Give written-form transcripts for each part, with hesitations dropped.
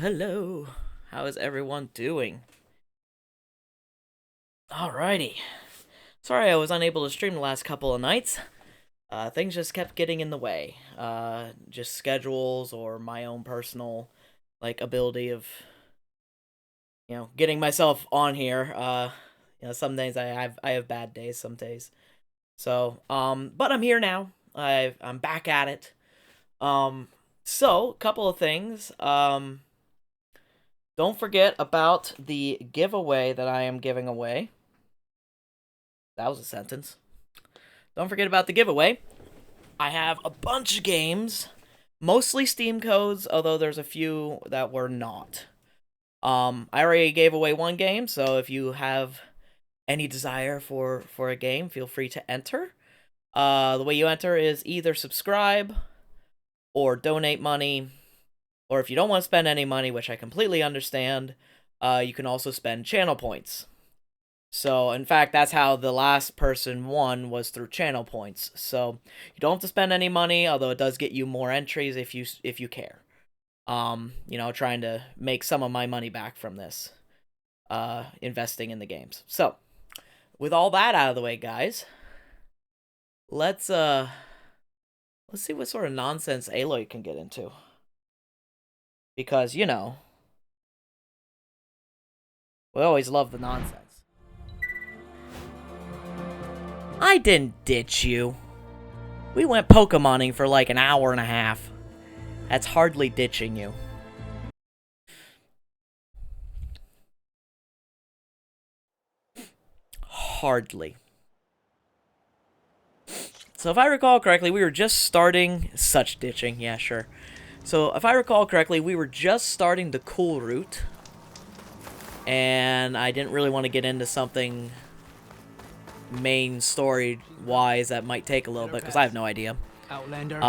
Hello. How is everyone doing? Alrighty. Sorry I was unable to stream the last couple of nights. Things just kept getting in the way. Just schedules or my own personal, ability of, getting myself on here. Some days I have bad days some days. So, but I'm here now. I'm back at it. So, a couple of things. Don't forget about the giveaway that I am giving away. That was a sentence. Don't forget about the giveaway. I have a bunch of games, mostly Steam codes, although there's a few that were not. I already gave away one game, so if you have any desire for a game, feel free to enter. The way you enter is either subscribe or donate money, or if you don't want to spend any money, which I completely understand, you can also spend channel points. So, in fact, that's how the last person won, was through channel points. So, you don't have to spend any money, although it does get you more entries if you care. Trying to make some of my money back from this, investing in the games. So, with all that out of the way, guys, let's see what sort of nonsense Aloy can get into. Because, we always love the nonsense. I didn't ditch you. We went Pokemoning for like an hour and a half. That's hardly ditching you. Hardly. So if I recall correctly, we were just starting... Such ditching, yeah, sure. So if I recall correctly, we were just starting the cool route. And I didn't really want to get into something main story-wise that might take a little bit, because I have no idea. Outlander,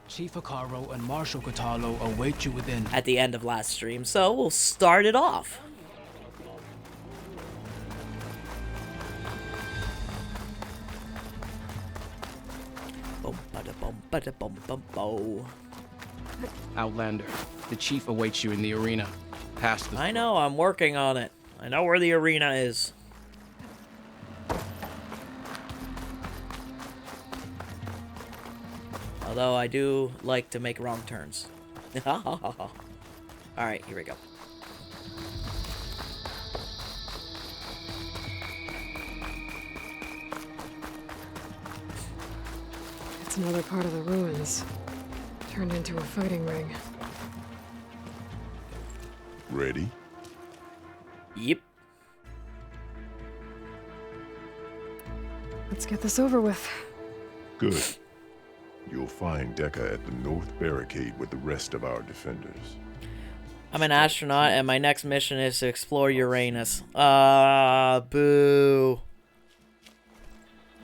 Chief Hekarro and Marshal Kotallo await you within. At the end of last stream, so we'll start it off. Outlander, the Chief awaits you in the arena. Past the... I know, I'm working on it. I know where the arena is. Although I do like to make wrong turns. Alright, here we go. It's another part of the ruins. Turned into a fighting ring. Ready? Yep. Let's get this over with. Good. You'll find Deca at the north barricade with the rest of our defenders. I'm an astronaut, and my next mission is to explore Uranus. Boo.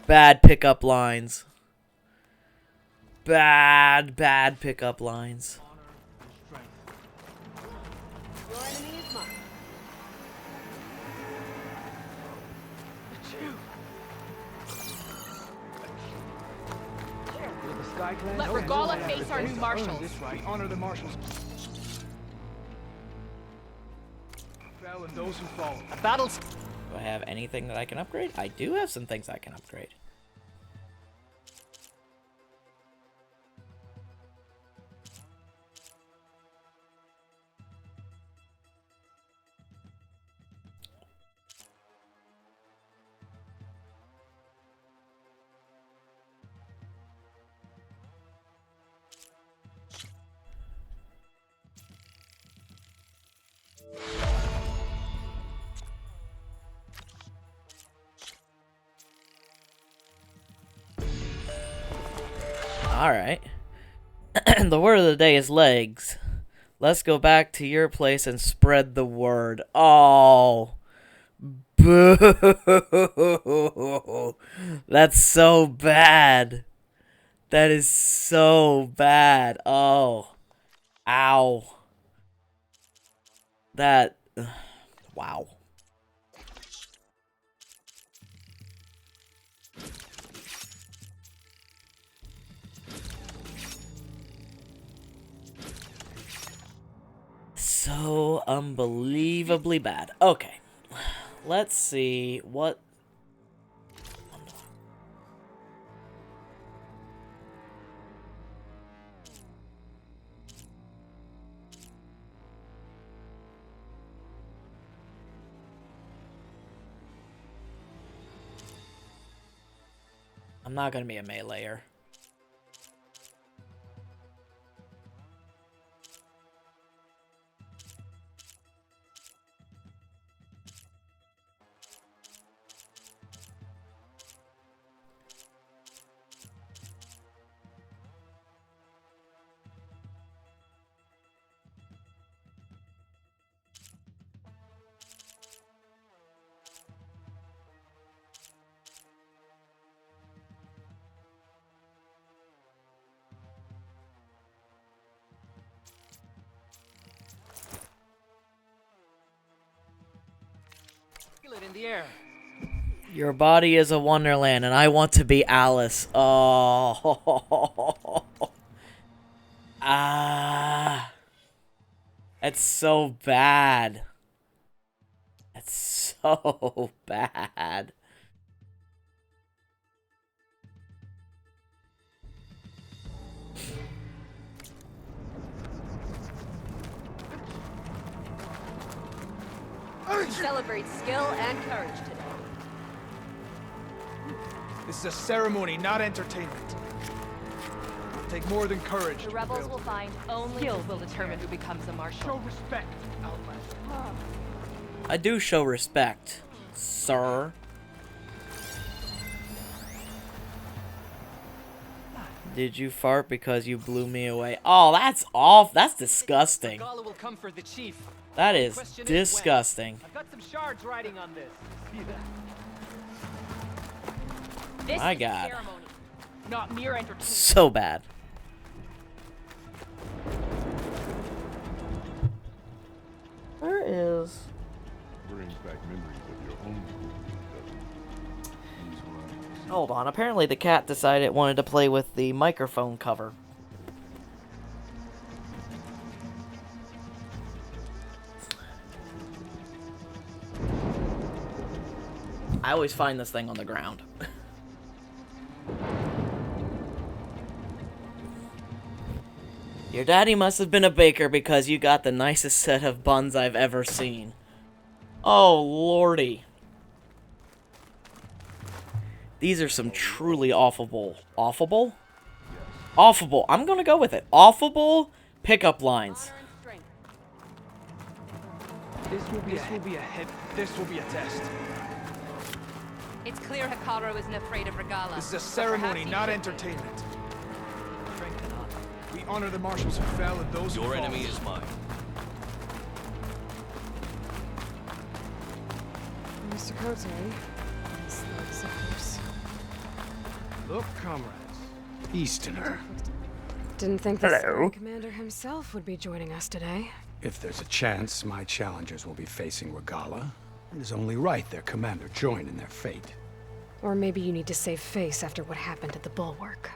Bad pickup lines. Bad pickup lines. Let Regalla face our new marshals. We honor the marshals. Bell and those who follow. Battles. Do I have anything that I can upgrade? I do have some things I can upgrade. Alright. The word of the day is legs. Let's go back to your place and spread the word. Oh. Boo. That's so bad. That is so bad. Oh. Ow. That... Wow. so unbelievably bad. Okay. Let's see what... I'm not gonna be a meleeer. In the air. Your body is a wonderland, and I want to be Alice. Oh. Ah. That's so bad. That's so bad. Celebrate skill and courage today. This is a ceremony, not entertainment. It'll take more than courage. The rebels will find only skill will determine who becomes a marshal. Show respect, Outlander. I do show respect, sir. Did you fart because you blew me away? Oh, that's off. That's disgusting. Regala will come for the chief. That is Question is disgusting. when. I've got some shards riding on this. See that? This My is a God. ceremony, not mere entertainment. So bad. Where is... Brings back memories of your own school, doesn't it? Use one. Hold on. Apparently the cat decided it wanted to play with the microphone cover. I always find this thing on the ground. Your daddy must have been a baker because you got the nicest set of buns I've ever seen. Oh, lordy. These are some truly awful... Awful? Awful. I'm gonna go with it. Awful pickup lines. This will be a hit. This will be a test. It's clear Hikaru isn't afraid of Regala. This is a but ceremony, perhaps he not should be. entertainment. We honor the marshals who fell and those who Your fought. enemy is mine. Mr. Cote, slow suckers. Look, comrades. Easterner. Didn't think the Sky Commander himself would be joining us today. If there's a chance, my challengers will be facing Regala. It is only right their commander join in their fate. Or maybe you need to save face after what happened at the Bulwark.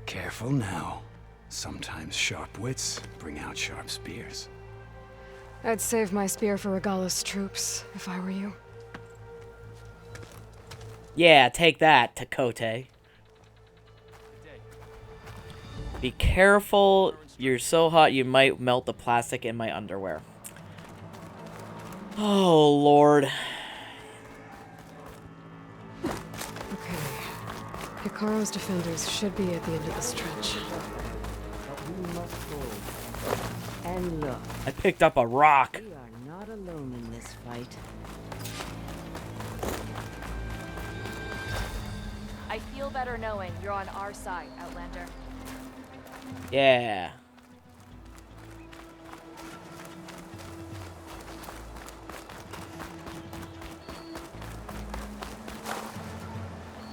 Careful now. Sometimes sharp wits bring out sharp spears. I'd save my spear for Regala's troops, if I were you. Yeah, take that, Takote. Be careful. You're so hot you might melt the plastic in my underwear. Oh, Lord. Okay. Hikaru's defenders should be at the end of the stretch. And look, I picked up a rock. we are not alone in this fight. I feel better knowing you're on our side, Outlander. Yeah.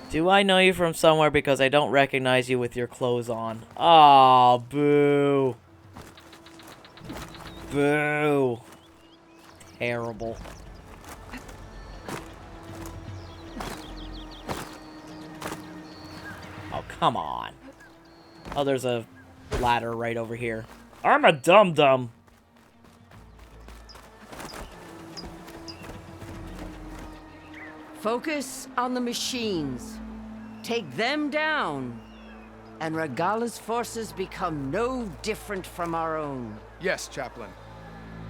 Do I know you from somewhere because I don't recognize you with your clothes on? Aw, boo. Boo. Terrible. Oh, come on. Oh, there's a ladder right over here. I'm a dum-dum. Focus on the machines. Take them down, and Regala's forces become no different from our own. Yes, Chaplain.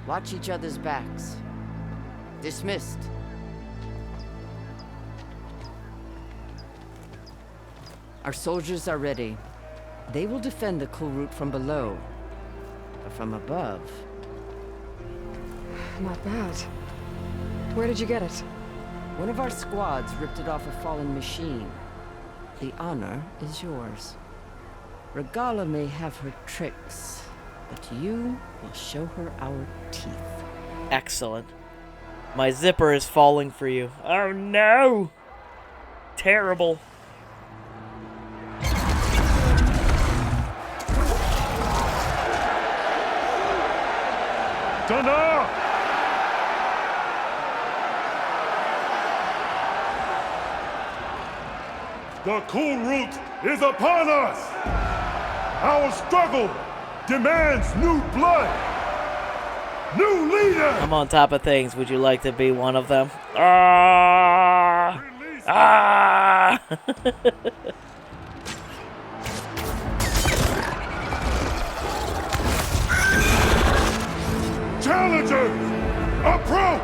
Watch each other's backs. Dismissed. Our soldiers are ready. They will defend the Kulrut from below. But from above... Not bad. Where did you get it? One of our squads ripped it off a fallen machine. The honor is yours. Regala may have her tricks, but you will show her our teeth. Excellent. My zipper is falling for you. Oh no! Terrible. Dana! The Kulrut is upon us! Our struggle demands new blood! New leader! I'm on top of things. Would you like to be one of them? Ah! Ah! Challengers, approach!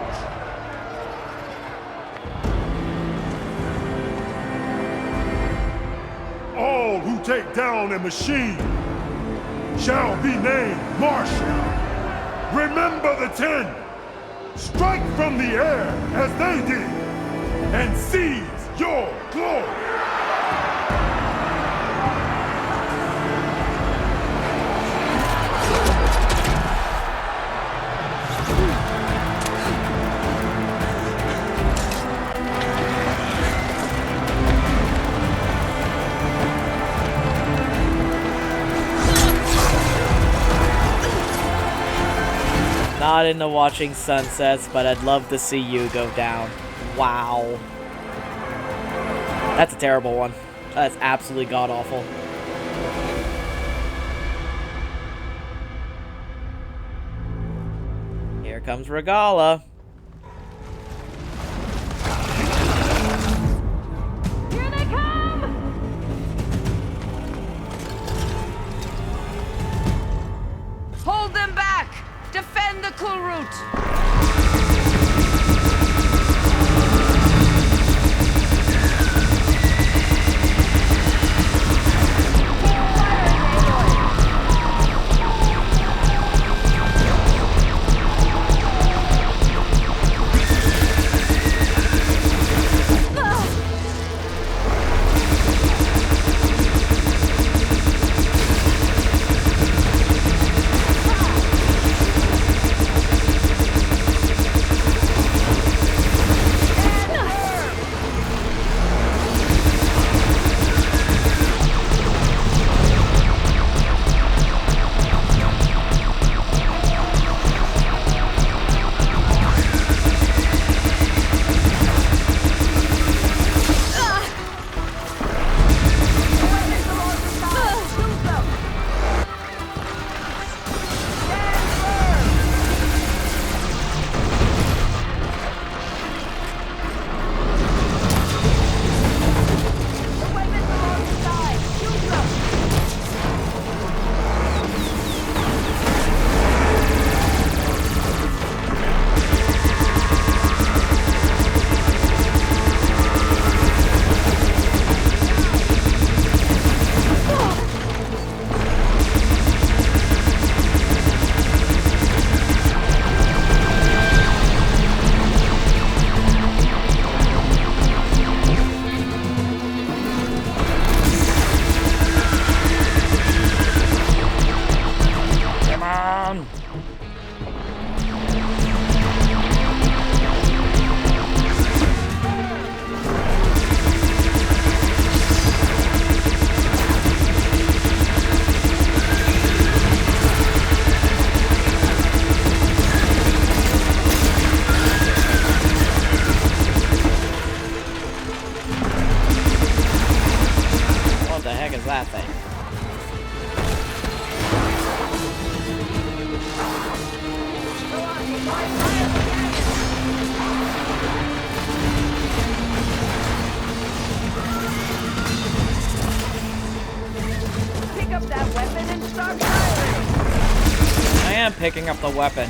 All who take down a machine shall be named Marshal. Remember the 10. Strike from the air as they did, and seize your glory. Not into watching sunsets, but I'd love to see you go down. Wow. That's a terrible one. That's absolutely god-awful. Here comes Regala. Here they come! Hold them back! Defend the Kulrut! am picking up the weapon.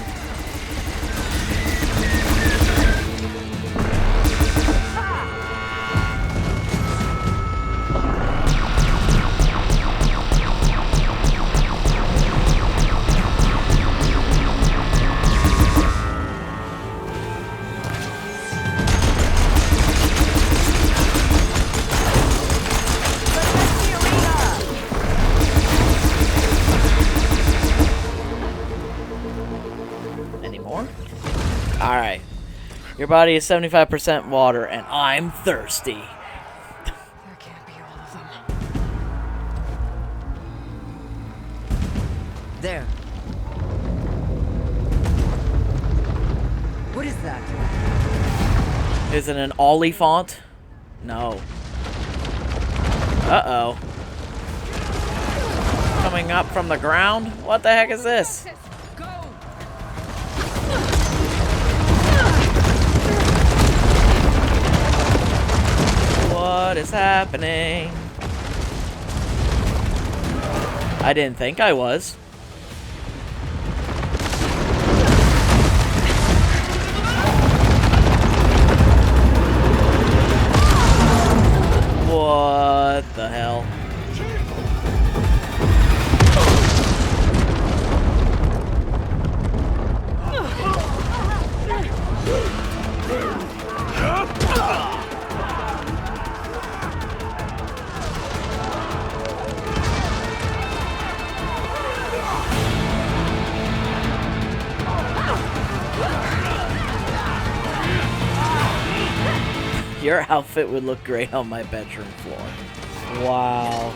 Alright. Your body is 75% water, and I'm thirsty. There can't be all of them. There. What is that? Is it an Olifant? No. Uh-oh. Coming up from the ground? What the heck is this? What is happening? I didn't think I was. What the hell? Your outfit would look great on my bedroom floor. Wow.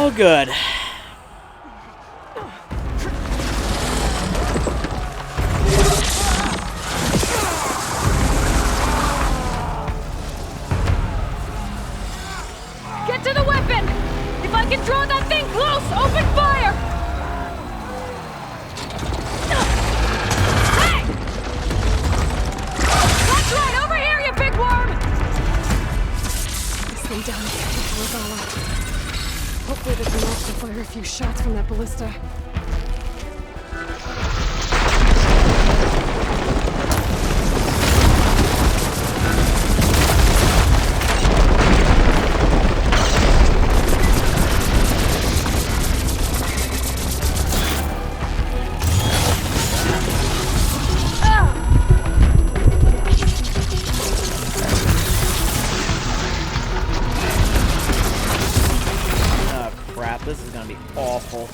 Oh, good. Get to the weapon! If I can draw that thing close, open fire! Hey! That's right, over here, you big worm! This thing down here to Regala. Hopefully there's enough to fire a few shots from that ballista. This is gonna be awful.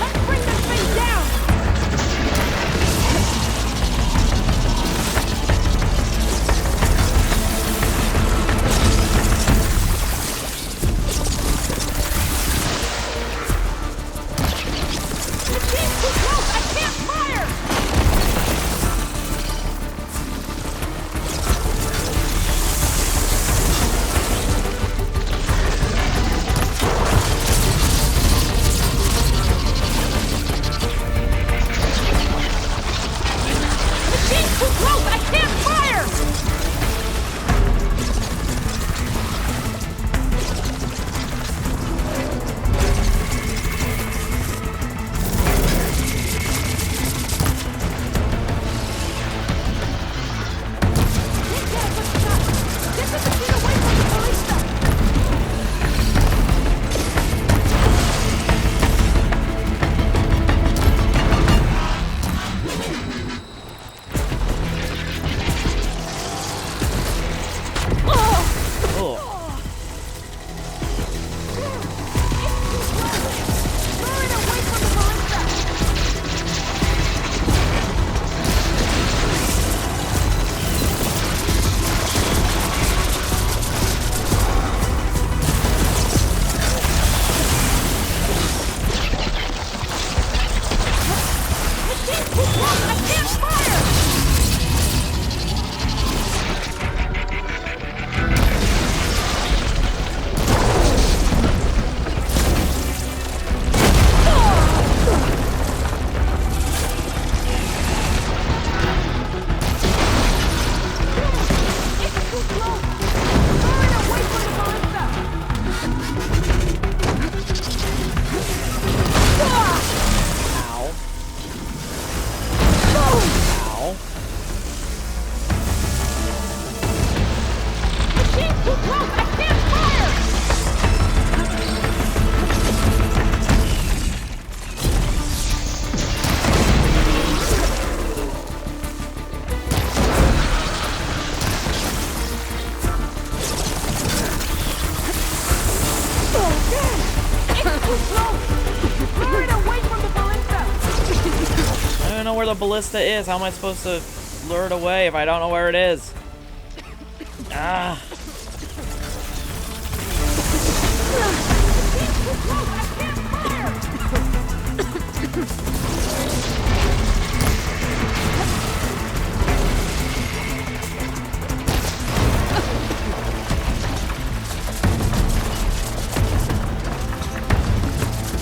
Let's bring this thing down! This thing's too close! I can't fire! know where the ballista is. How am I supposed to lure it away if I don't know where it is? Ah.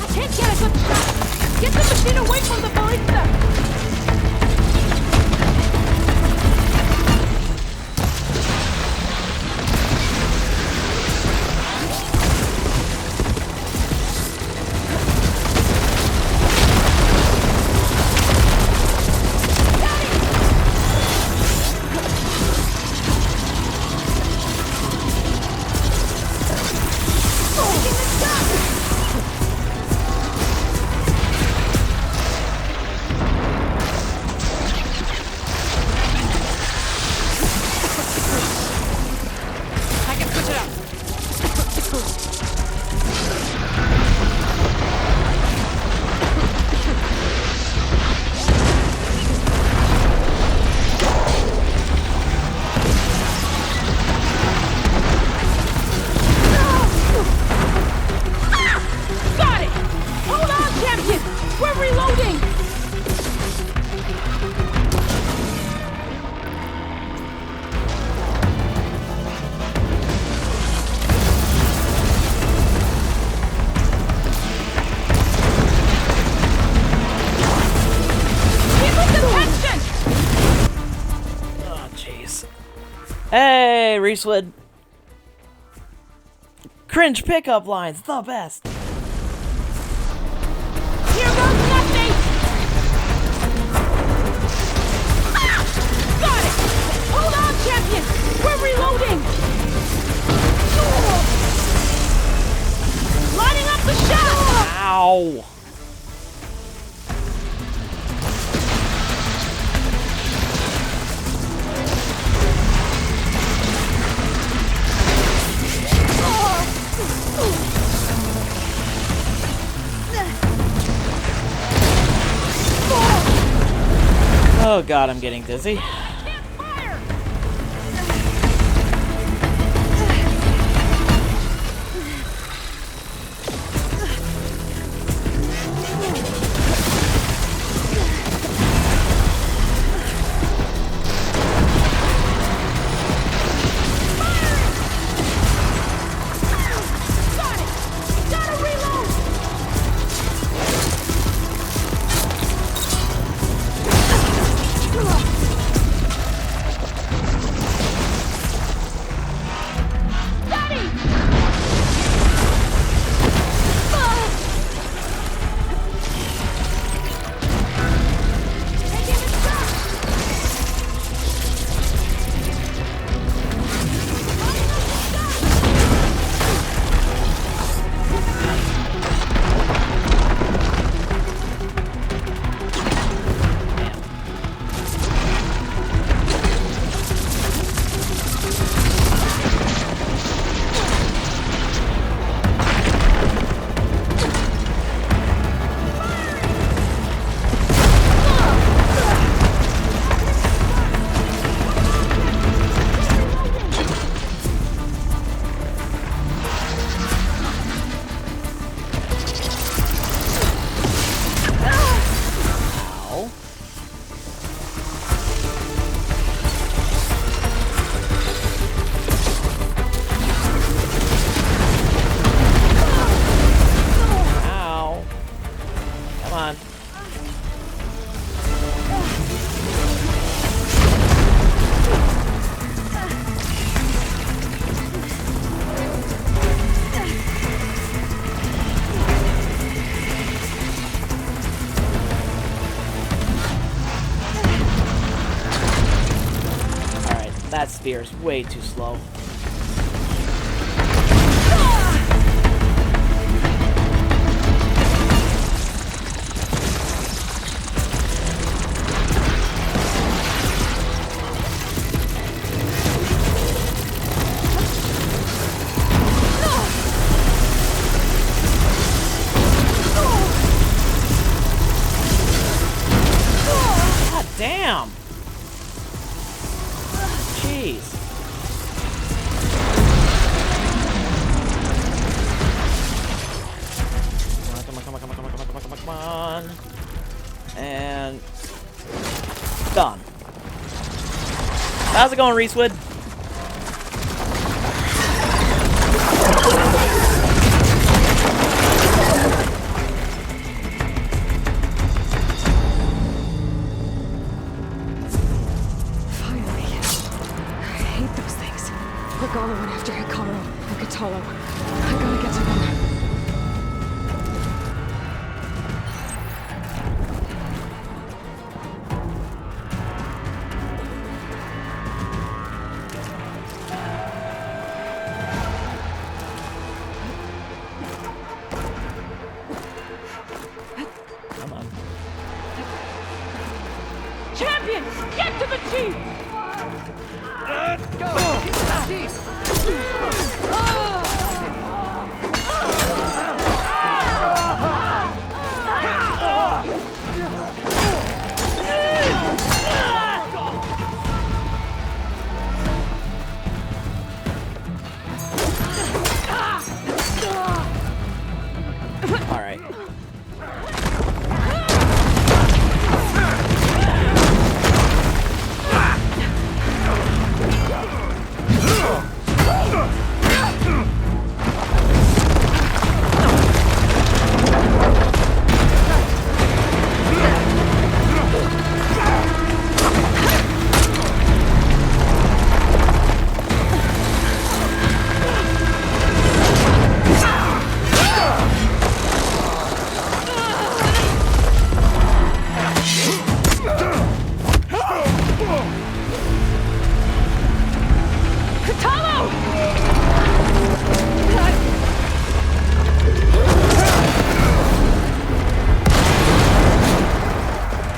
I can't get a good shot. Get the machine away from the ballista. Hey, Reesewood. Cringe pickup lines, the best. Here goes nothing! Ah! Got it! Hold on, champion! We're reloading! Lining up the shot! Ow. Oh god, I'm getting dizzy. That spear is way too slow. How's it going, Reesewood? Finally. I hate those things. Regala went after Hikaru and Katalo. I gotta get to them. Come on. Champion, get to the chief! All right.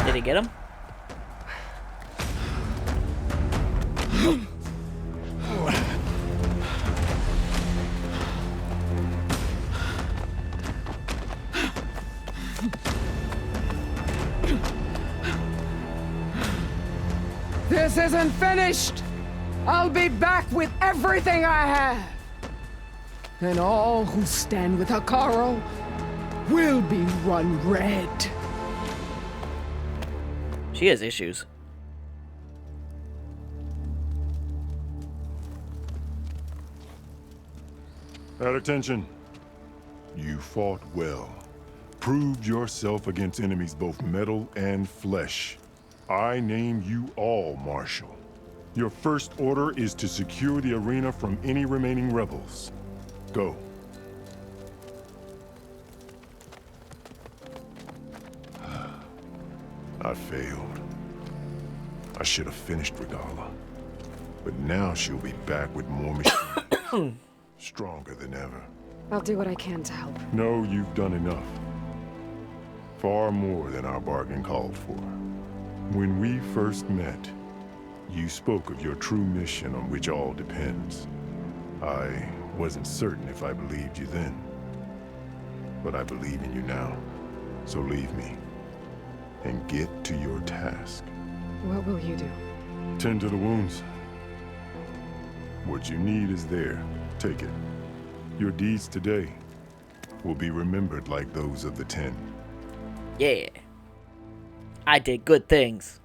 Did he get him? This isn't finished! I'll be back with everything I have! And all who stand with Hikaru will be run red. She has issues. At attention. You fought well. Proved yourself against enemies both metal and flesh. I name you all Marshal. Your first order is to secure the arena from any remaining rebels. Go. I failed. I should have finished Regala. But now she'll be back with more machines. Stronger than ever. I'll do what I can to help. No, you've done enough. Far more than our bargain called for. When we first met, you spoke of your true mission on which all depends. I wasn't certain if I believed you then. But I believe in you now. So leave me. And get to your task. What will you do? Tend to the wounds. What you need is there. Take it. Your deeds today will be remembered like those of the 10. Yeah. I did good things.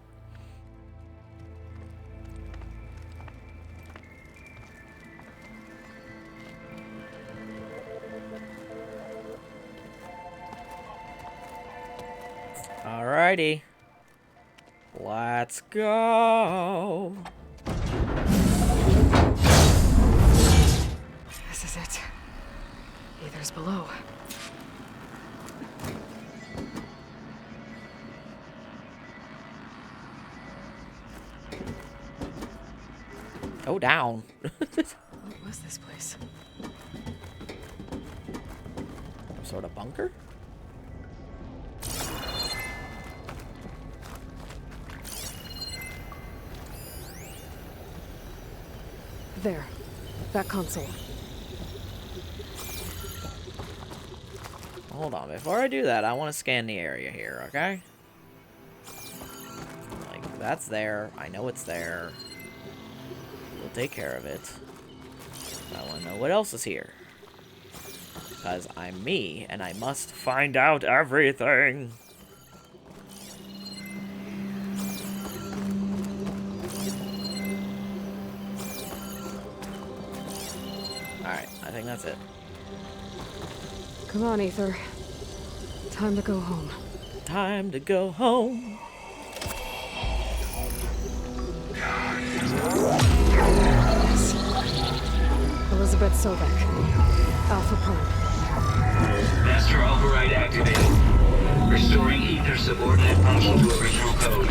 Alrighty. Let's go. This is it. Aether's below. Go down. What was this place? Some sort of bunker? There. That console. Hold on, before I do that, I want to scan the area here, okay? Like, that's there. I know it's there. We'll take care of it. I want to know what else is here. Because I'm me, and I must find out everything. I think that's it. Come on, Ether. Time to go home. Time to go home. Elizabeth Sobek. Alpha Prime. Master override activated. Restoring Ether subordinate function to original code.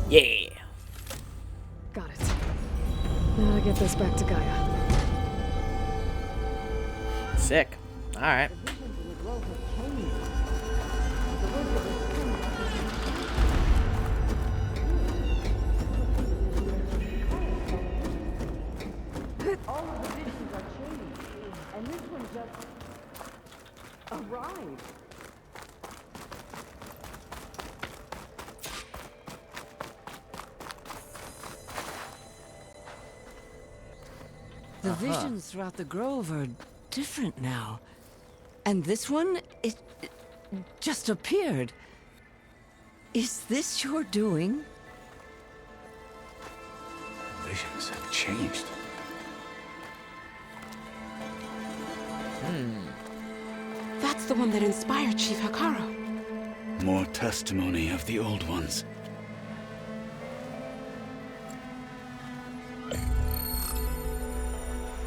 Yeah. Got it. Now to get this back to Gaia. Sick. Alright. All of the visions are changed, and this one just arrived. The visions throughout the grove are different now. And this one, it just appeared. Is this your doing? Visions have changed. That's the one that inspired Chief Hekarro. More testimony of the old ones.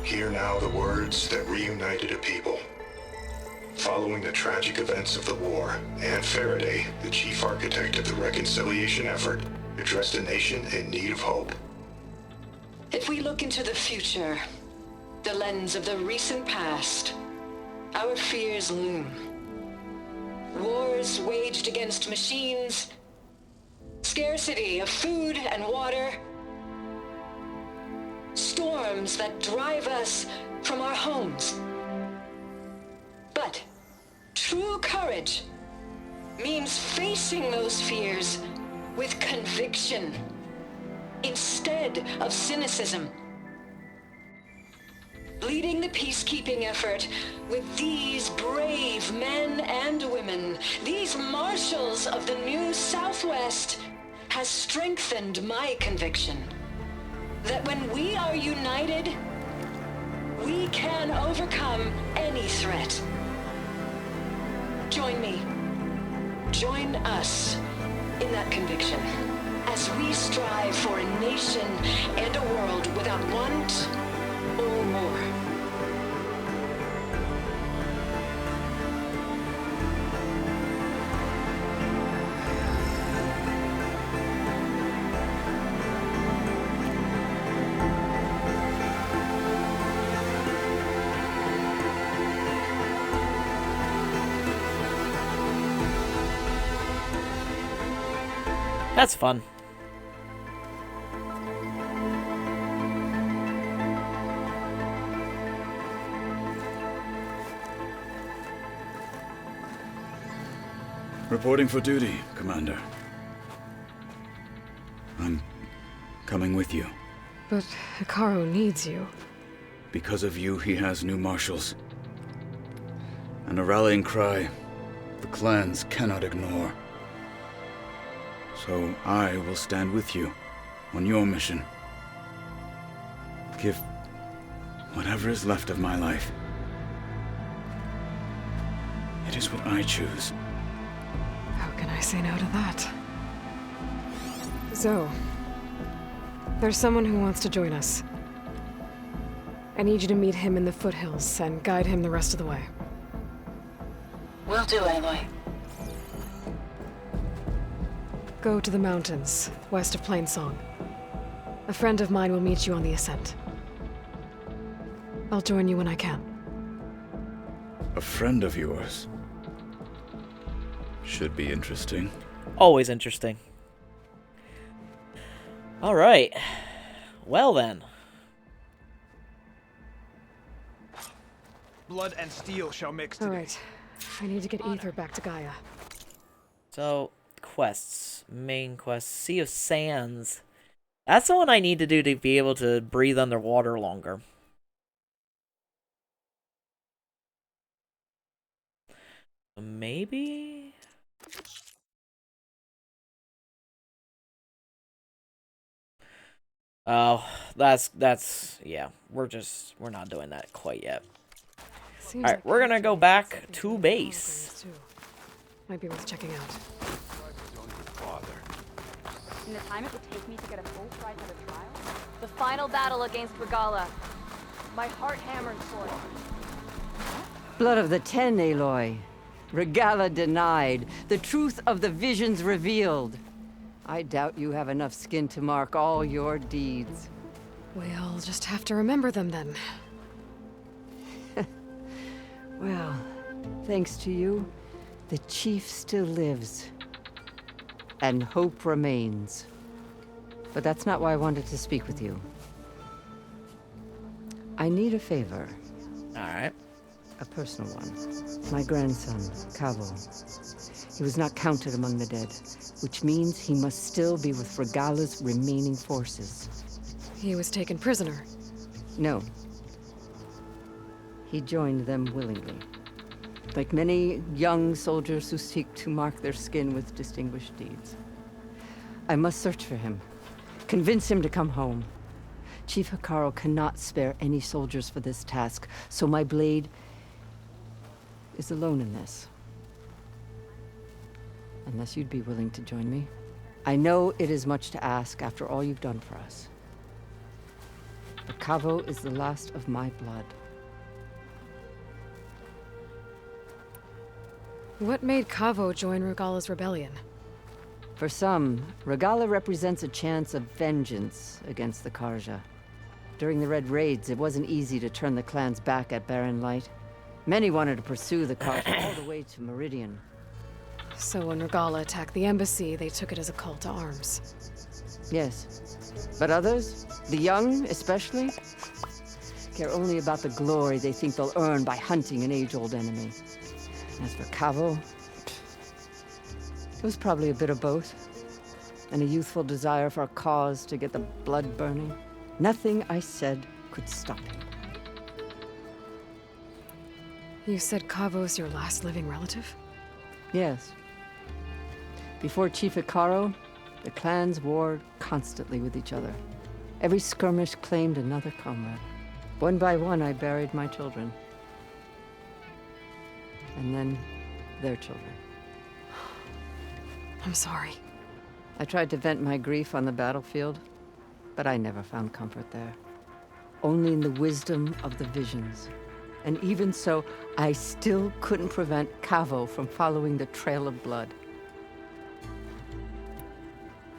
Hear now the words that reunited a people. Following the tragic events of the war, Anne Faraday, the chief architect of the reconciliation effort, addressed a nation in need of hope. If we look into the future, the lens of the recent past, our fears loom. Wars waged against machines, scarcity of food and water, storms that drive us from our homes. But true courage means facing those fears with conviction instead of cynicism. Leading the peacekeeping effort with these brave men and women, these marshals of the new Southwest, has strengthened my conviction that when we are united, we can overcome any threat. Join me. Join us in that conviction as we strive for a nation and a world without want or war. That's fun. Reporting for duty, Commander. I'm coming with you. But Hekarro needs you. Because of you, he has new marshals. And a rallying cry the clans cannot ignore. So I will stand with you on your mission. Give whatever is left of my life. It is what I choose. How can I say no to that? Zoe, there's someone who wants to join us. I need you to meet him in the foothills and guide him the rest of the way. Will do, Aloy. Go to the mountains, west of Plainsong. A friend of mine will meet you on the ascent. I'll join you when I can. A friend of yours? Should be interesting. Always interesting. Alright. Well then. Blood and steel shall mix today. Alright. I need to get Ether back to Gaia. So, quests. Main quest. Sea of Sands. That's the one I need to do to be able to breathe underwater longer. Maybe? Oh, yeah. We're not doing that quite yet. Seems All right, like we're gonna go back to base. Might be worth checking out. In the time it would take me to get a full ride to the trial? The final battle against Regala. My heart hammers for it. Blood of the Ten, Aloy. Regala denied. The truth of the visions revealed. I doubt you have enough skin to mark all your deeds. We'll just have to remember them then. Well, thanks to you, the chief still lives. And hope remains. But that's not why I wanted to speak with you. I need a favor. All right. A personal one. My grandson, Cavo. He was not counted among the dead, which means he must still be with Regala's remaining forces. He was taken prisoner. No. He joined them willingly. Like many young soldiers who seek to mark their skin with distinguished deeds. I must search for him. Convince him to come home. Chief Hekarro cannot spare any soldiers for this task, so my blade is alone in this. Unless you'd be willing to join me. I know it is much to ask after all you've done for us. But Cavo is the last of my blood. What made Cavo join Regala's rebellion? For some, Regala represents a chance of vengeance against the Carja. During the Red Raids, it wasn't easy to turn the clans back at Barren Light. Many wanted to pursue the Carja all the way to Meridian. So when Regala attacked the embassy, they took it as a call to arms. Yes. But others, the young especially, care only about the glory they think they'll earn by hunting an age-old enemy. As for Cavo, it was probably a bit of both. And a youthful desire for a cause to get the blood burning. Nothing I said could stop him. You said Cavo's your last living relative? Yes. Before Chief Hekarro, the clans warred constantly with each other. Every skirmish claimed another comrade. One by one, I buried my children. And then their children. I'm sorry. I tried to vent my grief on the battlefield, but I never found comfort there. Only in the wisdom of the visions. And even so, I still couldn't prevent Cavo from following the trail of blood.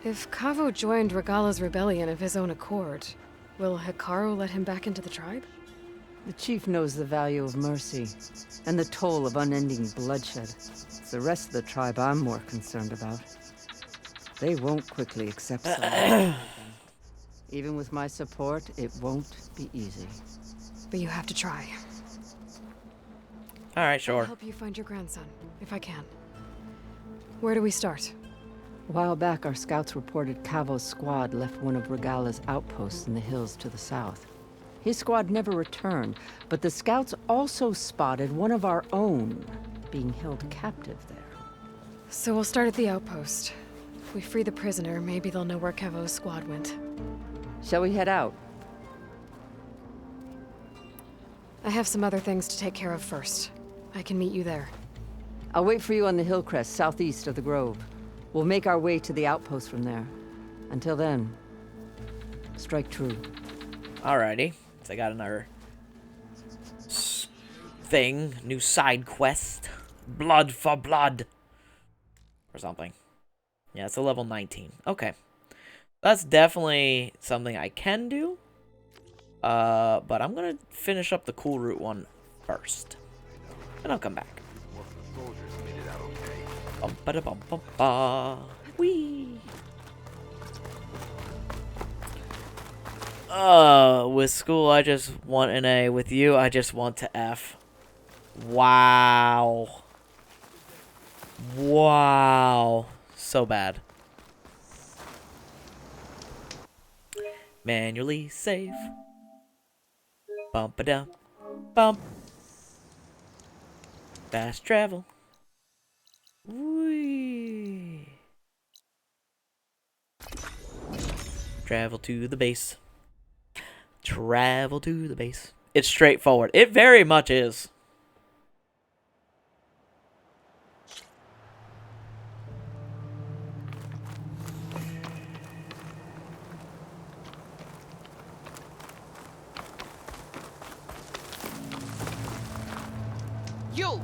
If Cavo joined Regala's rebellion of his own accord, will Hekarro let him back into the tribe? The chief knows the value of mercy, and the toll of unending bloodshed. It's the rest of the tribe I'm more concerned about. They won't quickly accept someone. Even with my support, it won't be easy. But you have to try. All right, sure. I'll help you find your grandson, if I can. Where do we start? A while back, our scouts reported Cavo's squad left one of Regala's outposts in the hills to the south. His squad never returned, but the scouts also spotted one of our own being held captive there. So we'll start at the outpost. If we free the prisoner, maybe they'll know where Cavo's squad went. Shall we head out? I have some other things to take care of first. I can meet you there. I'll wait for you on the hill crest southeast of the grove. We'll make our way to the outpost from there. Until then, strike true. Alrighty. So I got another thing, new side quest, blood for blood, or something. Yeah, it's a level 19. Okay, that's definitely something I can do. But I'm gonna finish up the cool route one first, and I'll come back. Bum ba da bum bum ba. Wee. With school, I just want an A. With you, I just want to F. Wow. Wow. So bad. Manually save. Bump a dum. Bump. Fast travel. Whee. Travel to the base. Travel to the base. It's straightforward. It very much is. You!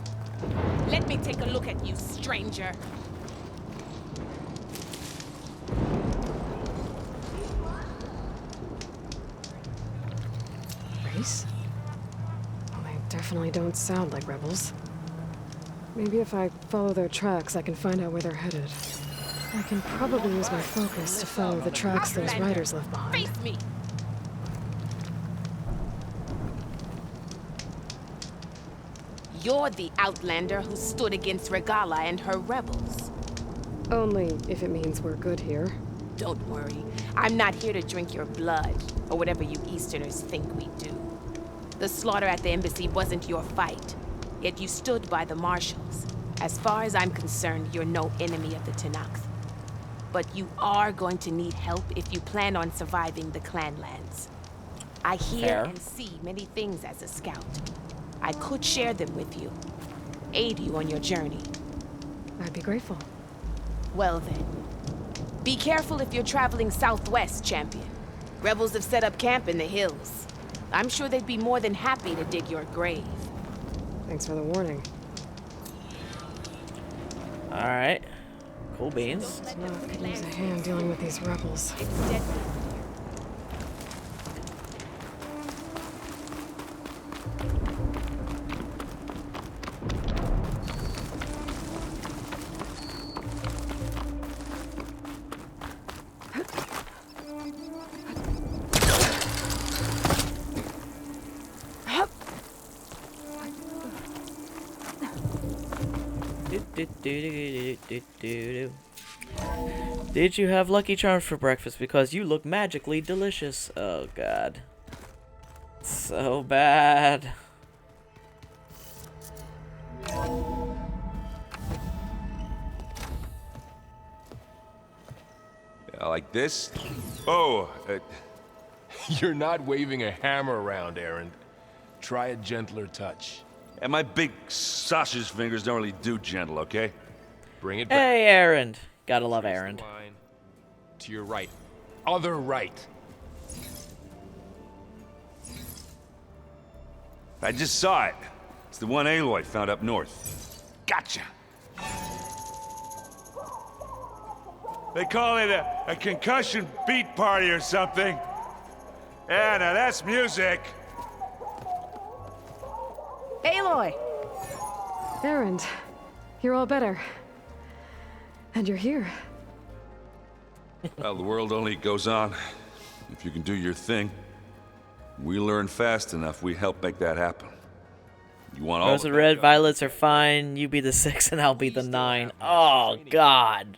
Let me take a look at you, stranger. Race? Well, they definitely don't sound like rebels. Maybe if I follow their tracks, I can find out where they're headed. I can probably use my focus to follow the tracks those riders left behind. Face me! You're the outlander who stood against Regala and her rebels. Only if it means we're good here. Don't worry. I'm not here to drink your blood, or whatever you Easterners think we do. The slaughter at the embassy wasn't your fight, yet you stood by the Marshals. As far as I'm concerned, you're no enemy of the Tenakth. But you are going to need help if you plan on surviving the Clanlands. I hear Fair. and see many things as a scout. I could share them with you, aid you on your journey. I'd be grateful. Well then, be careful if you're traveling southwest, champion. Rebels have set up camp in the hills. I'm sure they'd be more than happy to dig your grave. Thanks for the warning. Alright. Cool beans. Tenakth could use a hand dealing with these rebels. It's deadly. Did you have Lucky Charms for breakfast? Because you look magically delicious. Oh god. So bad. Yeah, like this? Oh, you're not waving a hammer around, Erend. Try a gentler touch. And my big sausage fingers don't really do gentle, okay? Bring it back. Hey, Erend. Gotta love Erend. Line. To your right. Other right. I just saw it. It's the one Aloy found up north. Gotcha. They call it a concussion beat party or something. Yeah, now that's music. Aloy! Erend, you're all better. And you're here. Well, the world only goes on if you can do your thing. We learn fast enough, we help make that happen. You want all Rose and red, violets are fine. You be the 6 and I'll be the 9. Oh, God.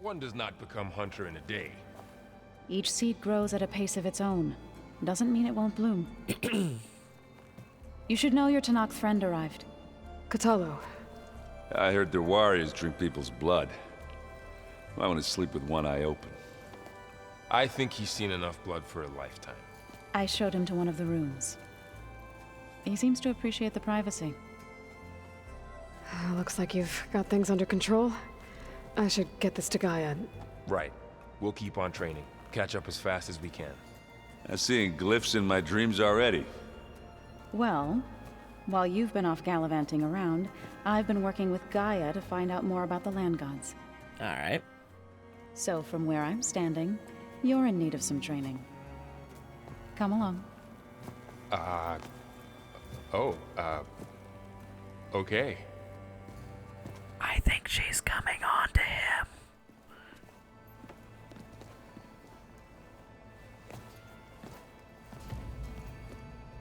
One does not become hunter in a day. Each seed grows at a pace of its own. Doesn't mean it won't bloom. You should know your Tenakth friend arrived. Kotallo. I heard their warriors drink people's blood. I want to sleep with one eye open. I think he's seen enough blood for a lifetime. I showed him to one of the rooms. He seems to appreciate the privacy. Looks like you've got things under control. I should get this to Gaia. Right. We'll keep on training. Catch up as fast as we can. I'm seeing glyphs in my dreams already. Well, while you've been off gallivanting around, I've been working with Gaia to find out more about the land gods. Alright. So from where I'm standing, you're in need of some training. Come along. Okay. I think she's coming on to him.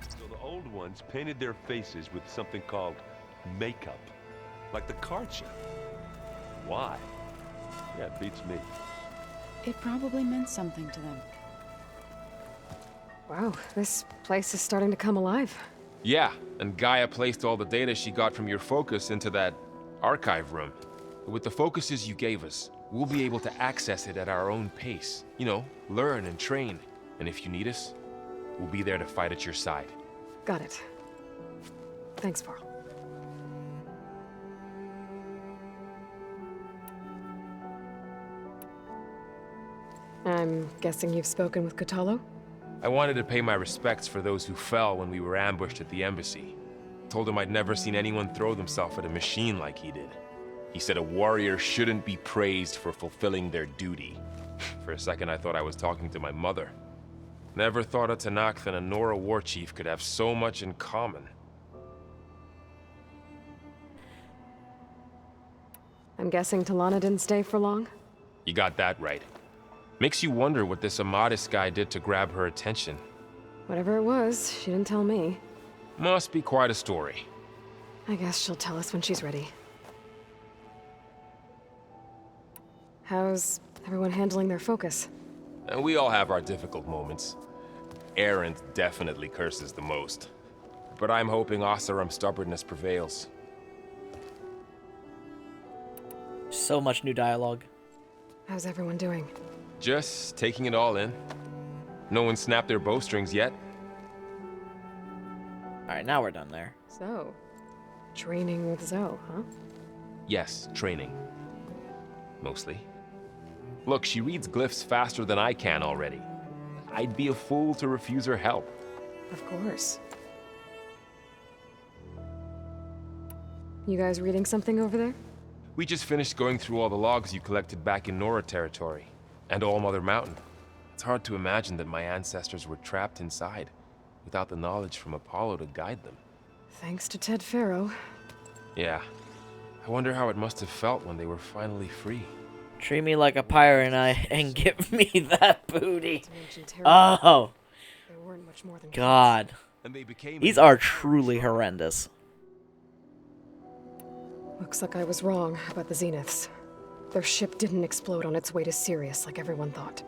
So the old ones painted their faces with something called makeup, like the card show. Why? Yeah, it beats me. It probably meant something to them. Wow, this place is starting to come alive. Yeah, and Gaia placed all the data she got from your focus into that archive room. With the focuses you gave us, we'll be able to access it at our own pace. You know, learn and train. And if you need us, we'll be there to fight at your side. Got it. Thanks, Varl. I'm guessing you've spoken with Kotallo? I wanted to pay my respects for those who fell when we were ambushed at the embassy. Told him I'd never seen anyone throw themselves at a machine like he did. He said a warrior shouldn't be praised for fulfilling their duty. For a second I thought I was talking to my mother. Never thought a Tenakth and a Nora war chief could have so much in common. I'm guessing Talana didn't stay for long? You got that right. Makes you wonder what this Amadis guy did to grab her attention. Whatever it was, she didn't tell me. Must be quite a story. I guess she'll tell us when she's ready. How's everyone handling their focus? And we all have our difficult moments. Erend definitely curses the most. But I'm hoping Oseram's stubbornness prevails. So much new dialogue. How's everyone doing? Just taking it all in. No one snapped their bowstrings yet. Alright, now we're done there. So, training with Zoe, huh? Yes, training. Mostly. Look, she reads glyphs faster than I can already. I'd be a fool to refuse her help. Of course. You guys reading something over there? We just finished going through all the logs you collected back in Nora territory, and All Mother Mountain. It's hard to imagine that my ancestors were trapped inside, without the knowledge from Apollo to guide them. Thanks to Ted Faro. Yeah. I wonder how it must have felt when they were finally free. Treat me like a pirate and give me that booty. Oh. God. These are truly horrendous. Looks like I was wrong about the Zeniths. Their ship didn't explode on its way to Sirius like everyone thought.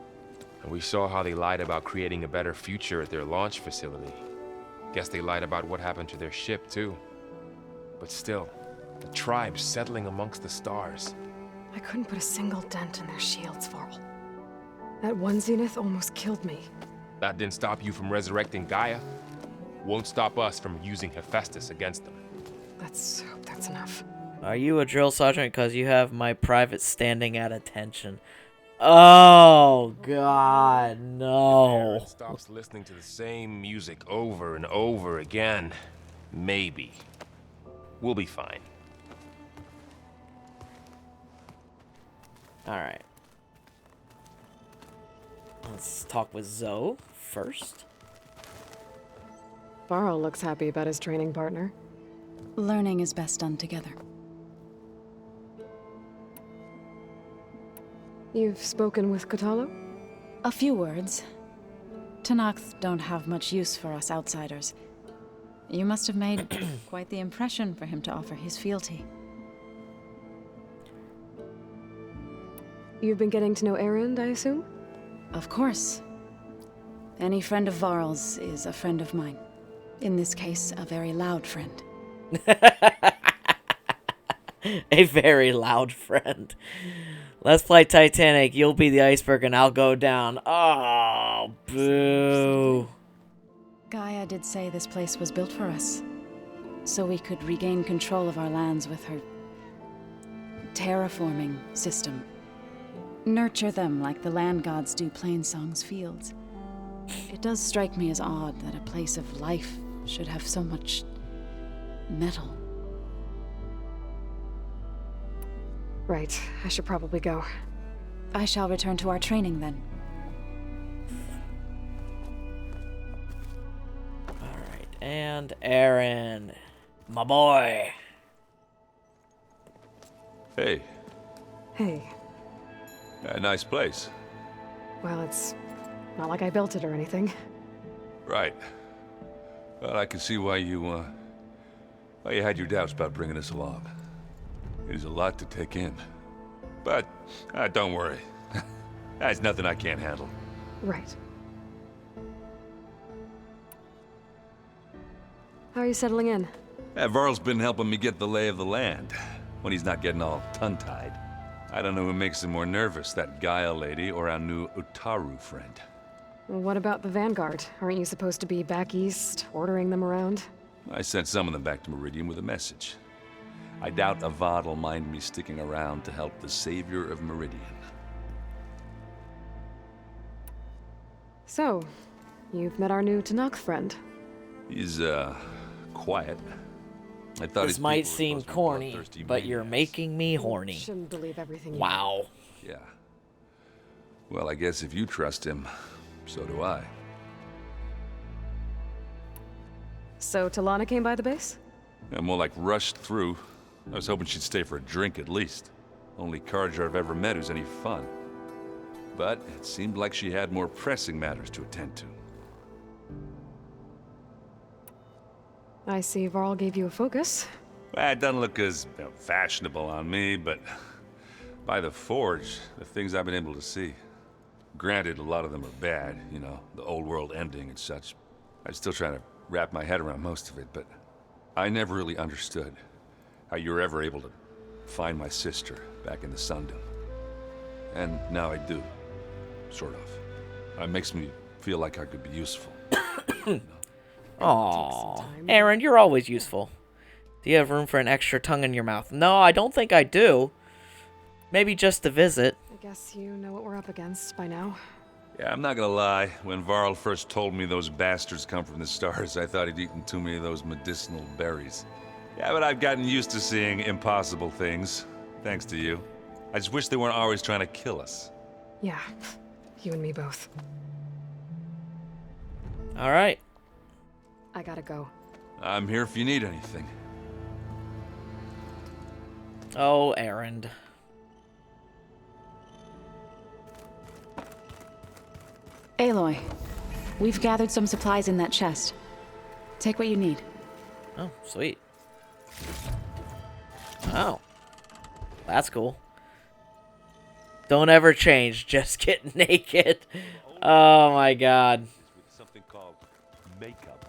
And we saw how they lied about creating a better future at their launch facility. Guess they lied about what happened to their ship, too. But still, the tribes settling amongst the stars. I couldn't put a single dent in their shields, Varl. That one Zenith almost killed me. That didn't stop you from resurrecting Gaia. Won't stop us from using Hephaestus against them. Let's hope that's enough. Are you a drill sergeant? Because you have my private standing at attention. Oh, God, no. Erend stops listening to the same music over and over again. Maybe. We'll be fine. Alright. Let's talk with Zoe first. Varl looks happy about his training partner. Learning is best done together. You've spoken with Kotallo? A few words. Tenakth don't have much use for us outsiders. You must have made quite the impression for him to offer his fealty. You've been getting to know Erend, I assume? Of course. Any friend of Varl's is a friend of mine. In this case, a very loud friend. A very loud friend. Let's play Titanic. You'll be the iceberg and I'll go down. Oh, boo. Gaia did say this place was built for us, so we could regain control of our lands with her terraforming system. Nurture them like the land gods do Plainsong's fields. It does strike me as odd that a place of life should have so much metal. Right, I should probably go. I shall return to our training then. Alright, and Erend. My boy. Hey. Hey. Nice place. Well, it's not like I built it or anything. Right. Well, I can see why you had your doubts about bringing us along. It is a lot to take in. But, don't worry. That's nothing I can't handle. Right. How are you settling in? Varl's been helping me get the lay of the land, when he's not getting all tongue-tied. I don't know who makes him more nervous, that Gaia lady or our new Utaru friend. What about the Vanguard? Aren't you supposed to be back east, ordering them around? I sent some of them back to Meridian with a message. I doubt Avad will mind me sticking around to help the savior of Meridian. So, you've met our new Tanakh friend. He's, quiet. I thought This might seem corny, but you're making me horny. Shouldn't believe everything you Wow. Yeah. Well, I guess if you trust him, so do I. So Talana came by the base? Yeah, more like rushed through. I was hoping she'd stay for a drink at least. Only Carja I've ever met who's any fun. But it seemed like she had more pressing matters to attend to. I see Varl gave you a focus. Well, it doesn't look as fashionable on me, but by the Forge, the things I've been able to see. Granted, a lot of them are bad, you know, the old world ending and such. I'm still trying to wrap my head around most of it, but I never really understood how you were ever able to find my sister back in the Sundom. And now I do, sort of. It makes me feel like I could be useful. Aww. Aaron, you're always useful. Do you have room for an extra tongue in your mouth? No, I don't think I do. Maybe just to visit. I guess you know what we're up against by now. Yeah, I'm not gonna lie. When Varl first told me those bastards come from the stars, I thought he'd eaten too many of those medicinal berries. Yeah, but I've gotten used to seeing impossible things, thanks to you. I just wish they weren't always trying to kill us. Yeah, you and me both. All right. I gotta go. I'm here if you need anything. Oh, Erend. Aloy, we've gathered some supplies in that chest. Take what you need. Oh, sweet. Oh. That's cool. Don't ever change, just get naked. Oh my god. Something called makeup.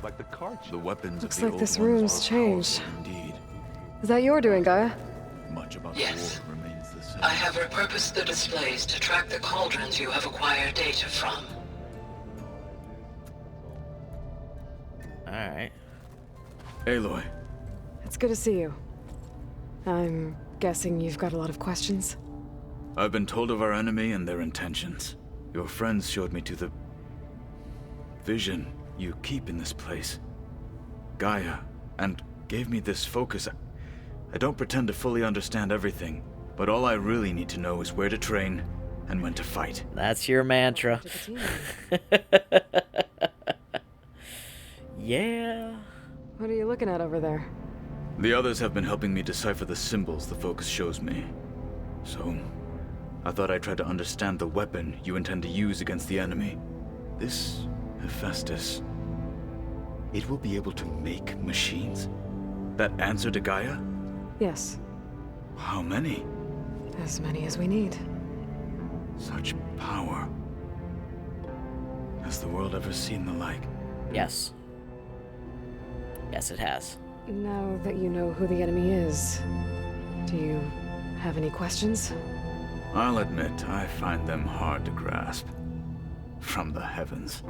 Like the card. The weapons Looks of the like old this ones room's are changed. powerful indeed. Is that your doing, Gaia? Much about Yes. the war remains the same. I have repurposed the displays to track the cauldrons you have acquired data from. Alright. Aloy. It's good to see you. I'm guessing you've got a lot of questions? I've been told of our enemy and their intentions. Your friends showed me to the vision you keep in this place, Gaia, and gave me this focus. I don't pretend to fully understand everything, but all I really need to know is where to train and when to fight. That's your mantra. Yeah. What are you looking at over there? The others have been helping me decipher the symbols the focus shows me. So, I thought I'd try to understand the weapon you intend to use against the enemy. This Hephaestus, it will be able to make machines? That answer to Gaia? Yes. How many? As many as we need. Such power. Has the world ever seen the like? Yes. Yes, it has. Now that you know who the enemy is, do you have any questions? I'll admit, I find them hard to grasp. From the heavens.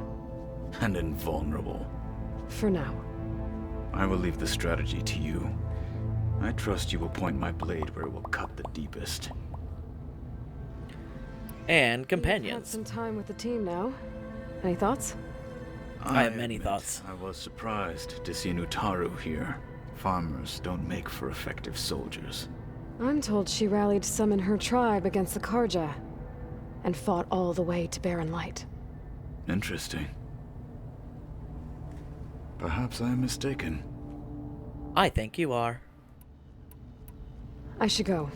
And invulnerable. For now. I will leave the strategy to you. I trust you will point my blade where it will cut the deepest. And Had companions. some time with the team now. Any thoughts? I have many thoughts. I was surprised to see Utaru here. Farmers don't make for effective soldiers. I'm told she rallied some in her tribe against the Karja, and fought all the way to Barren Light. Interesting. Perhaps I am mistaken. I think you are. I should go.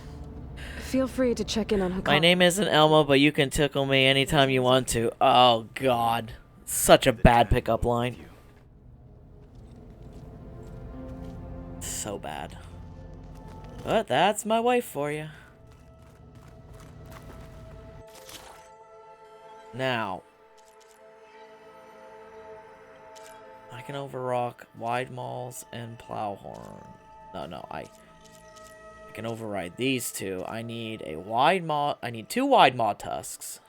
Feel free to check in on Hakata. My name isn't Elmo, but you can tickle me anytime you want to. Oh, God. Such a bad pickup line. So bad. But that's my wife for you. Now. I can overrock Wide Malls and Plowhorn. No, I I can override these two. I need a wide maw. I need 2 wide maw tusks.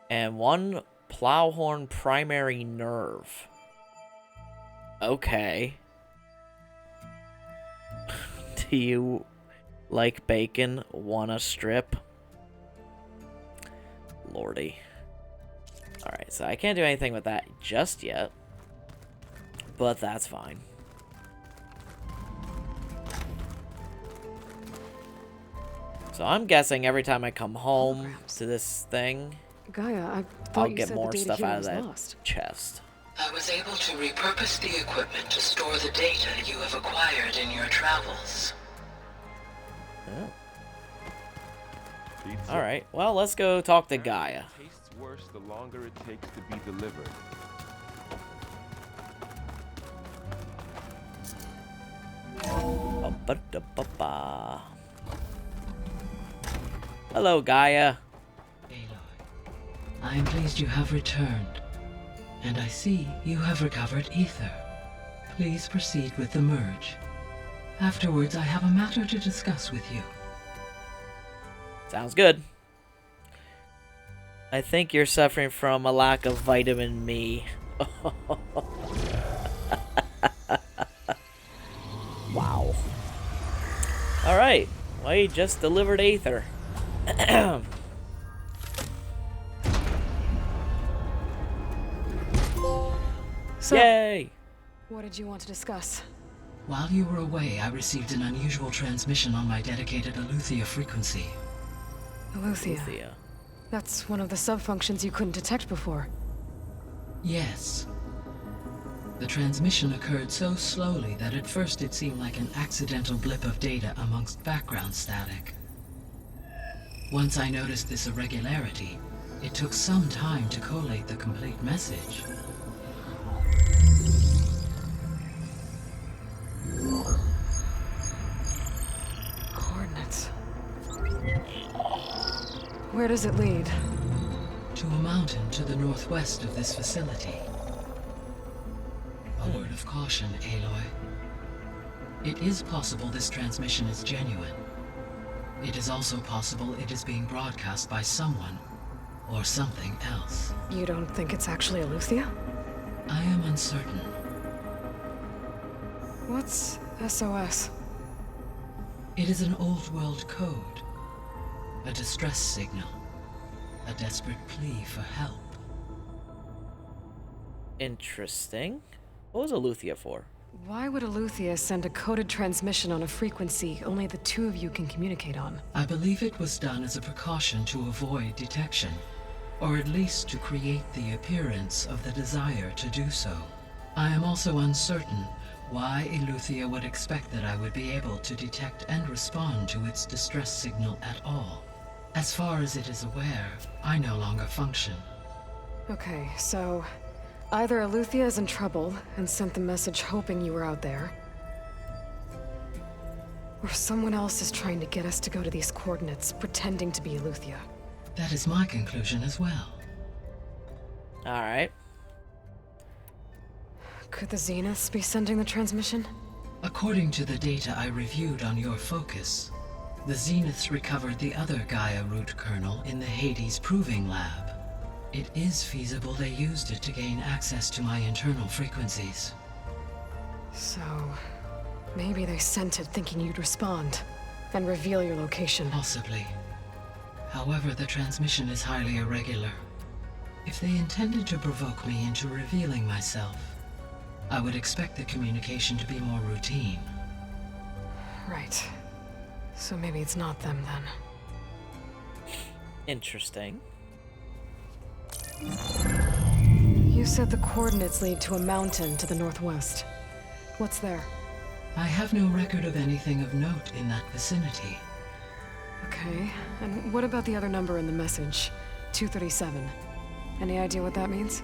And 1 plowhorn primary nerve. Okay. Do you like bacon? Wanna strip? Lordy. Alright, so I can't do anything with that just yet. But that's fine. So I'm guessing every time I come home to this thing, Gaia, I thought I'll you get said more the data stuff here out of was that lost. chest. I was able to repurpose the equipment to store the data you have acquired in your travels. Oh. Alright, well, let's go talk to Gaia. It tastes worse the longer it takes to be delivered. Ba-ba-da-ba-ba. Hello, Gaia. I am pleased you have returned, and I see you have recovered ether. Please proceed with the merge. Afterwards, I have a matter to discuss with you. Sounds good. I think you're suffering from a lack of vitamin me. Wow. Alright. Well, you just delivered Aether. So, yay! What did you want to discuss? While you were away, I received an unusual transmission on my dedicated Eleuthia frequency. Eleuthia. That's one of the subfunctions you couldn't detect before. Yes. The transmission occurred so slowly that at first it seemed like an accidental blip of data amongst background static. Once I noticed this irregularity, it took some time to collate the complete message. Coordinates. Where does it lead? To a mountain to the northwest of this facility. A word of caution, Aloy. It is possible this transmission is genuine. It is also possible it is being broadcast by someone or something else. You don't think it's actually Eleuthia? I am uncertain. What's SOS? It is an old world code. A distress signal. A desperate plea for help. Interesting. What was Eleuthia for? Why would Eleuthia send a coded transmission on a frequency only the 2 of you can communicate on? I believe it was done as a precaution to avoid detection, or at least to create the appearance of the desire to do so. I am also uncertain why Eleuthia would expect that I would be able to detect and respond to its distress signal at all. As far as it is aware, I no longer function. Okay, so either Eleuthia is in trouble and sent the message hoping you were out there, or someone else is trying to get us to go to these coordinates, pretending to be Eleuthia. That is my conclusion as well. Alright. Could the Zeniths be sending the transmission? According to the data I reviewed on your focus, the Zeniths recovered the other Gaia root kernel in the Hades Proving Lab. It is feasible they used it to gain access to my internal frequencies. So, maybe they sent it thinking you'd respond and reveal your location. Possibly. However, the transmission is highly irregular. If they intended to provoke me into revealing myself, I would expect the communication to be more routine. Right. So maybe it's not them then. Interesting. You said the coordinates lead to a mountain to the northwest. What's there? I have no record of anything of note in that vicinity. Okay, and what about the other number in the message? 237. Any idea what that means?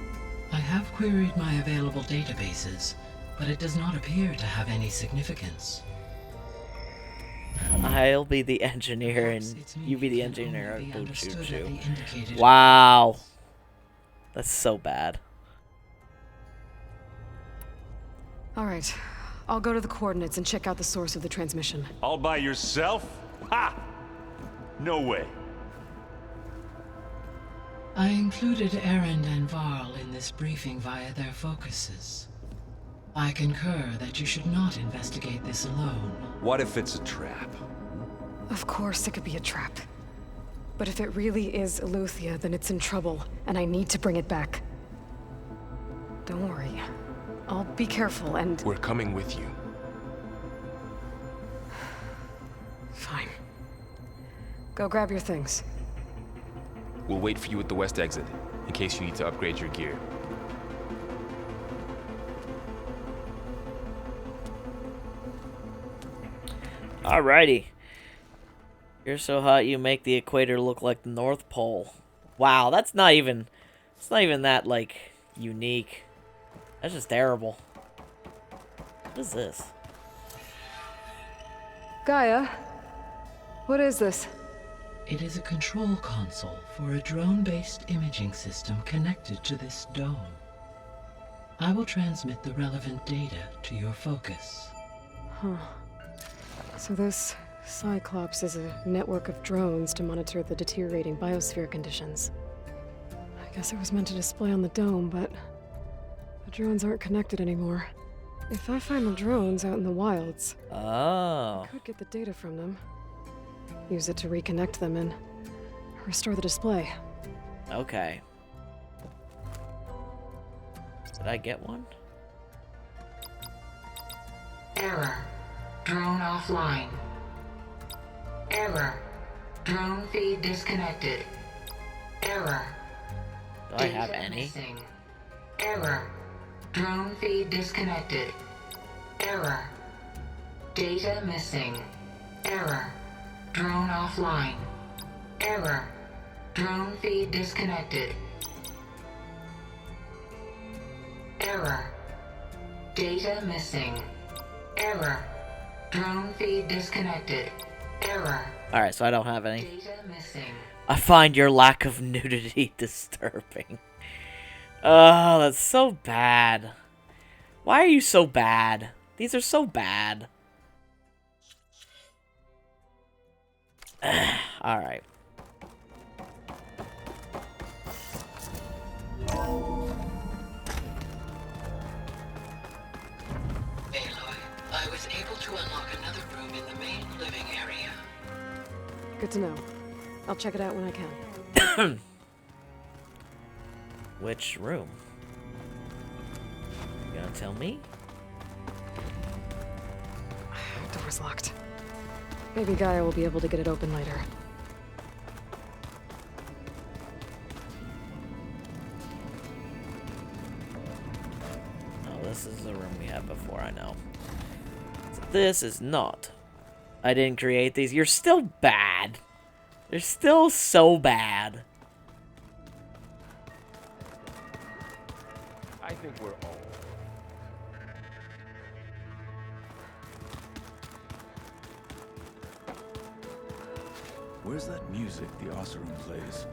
I have queried my available databases, but it does not appear to have any significance. I'll be the engineer and you be the engineer of Boo Choo Choo. Wow. That's so bad. Alright, I'll go to the coordinates and check out the source of the transmission. All by yourself? Ha! No way. I included Erend and Varl in this briefing via their focuses. I concur that you should not investigate this alone. What if it's a trap? Of course it could be a trap. But if it really is Eleuthia, then it's in trouble, and I need to bring it back. Don't worry. I'll be careful and... We're coming with you. Fine. Go grab your things. We'll wait for you at the west exit, in case you need to upgrade your gear. Alrighty. You're so hot you make the equator look like the North Pole. Wow, that's not even that, like, unique. That's just terrible. What is this? Gaia? What is this? It is a control console for a drone-based imaging system connected to this dome. I will transmit the relevant data to your focus. Huh. So this Cyclops is a network of drones to monitor the deteriorating biosphere conditions. I guess it was meant to display on the dome, but the drones aren't connected anymore. If I find the drones out in the wilds, I could get the data from them. Use it to reconnect them and restore the display. Okay. Did I get one? Error. Drone offline. Error. Drone feed disconnected. Error. Do I have any? Missing. Error. Drone feed disconnected. Error. Data missing. Error. Drone offline. Error. Drone feed disconnected. Error. Data missing. Error. Drone feed disconnected. Error. Alright, so I don't have any. Data missing. I find your lack of nudity disturbing. Oh, that's so bad. Why are you so bad? These are so bad. Alright. Aloy, I was able to unlock another room in the main living area. Good to know. I'll check it out when I can. Which room? You gonna tell me? Door's locked. Maybe Gaia will be able to get it open later. Oh, this is the room we had before, I know. So this is not. I didn't create these. You're still bad. You're still so bad. I think we're all. Where's that music the Oseram plays?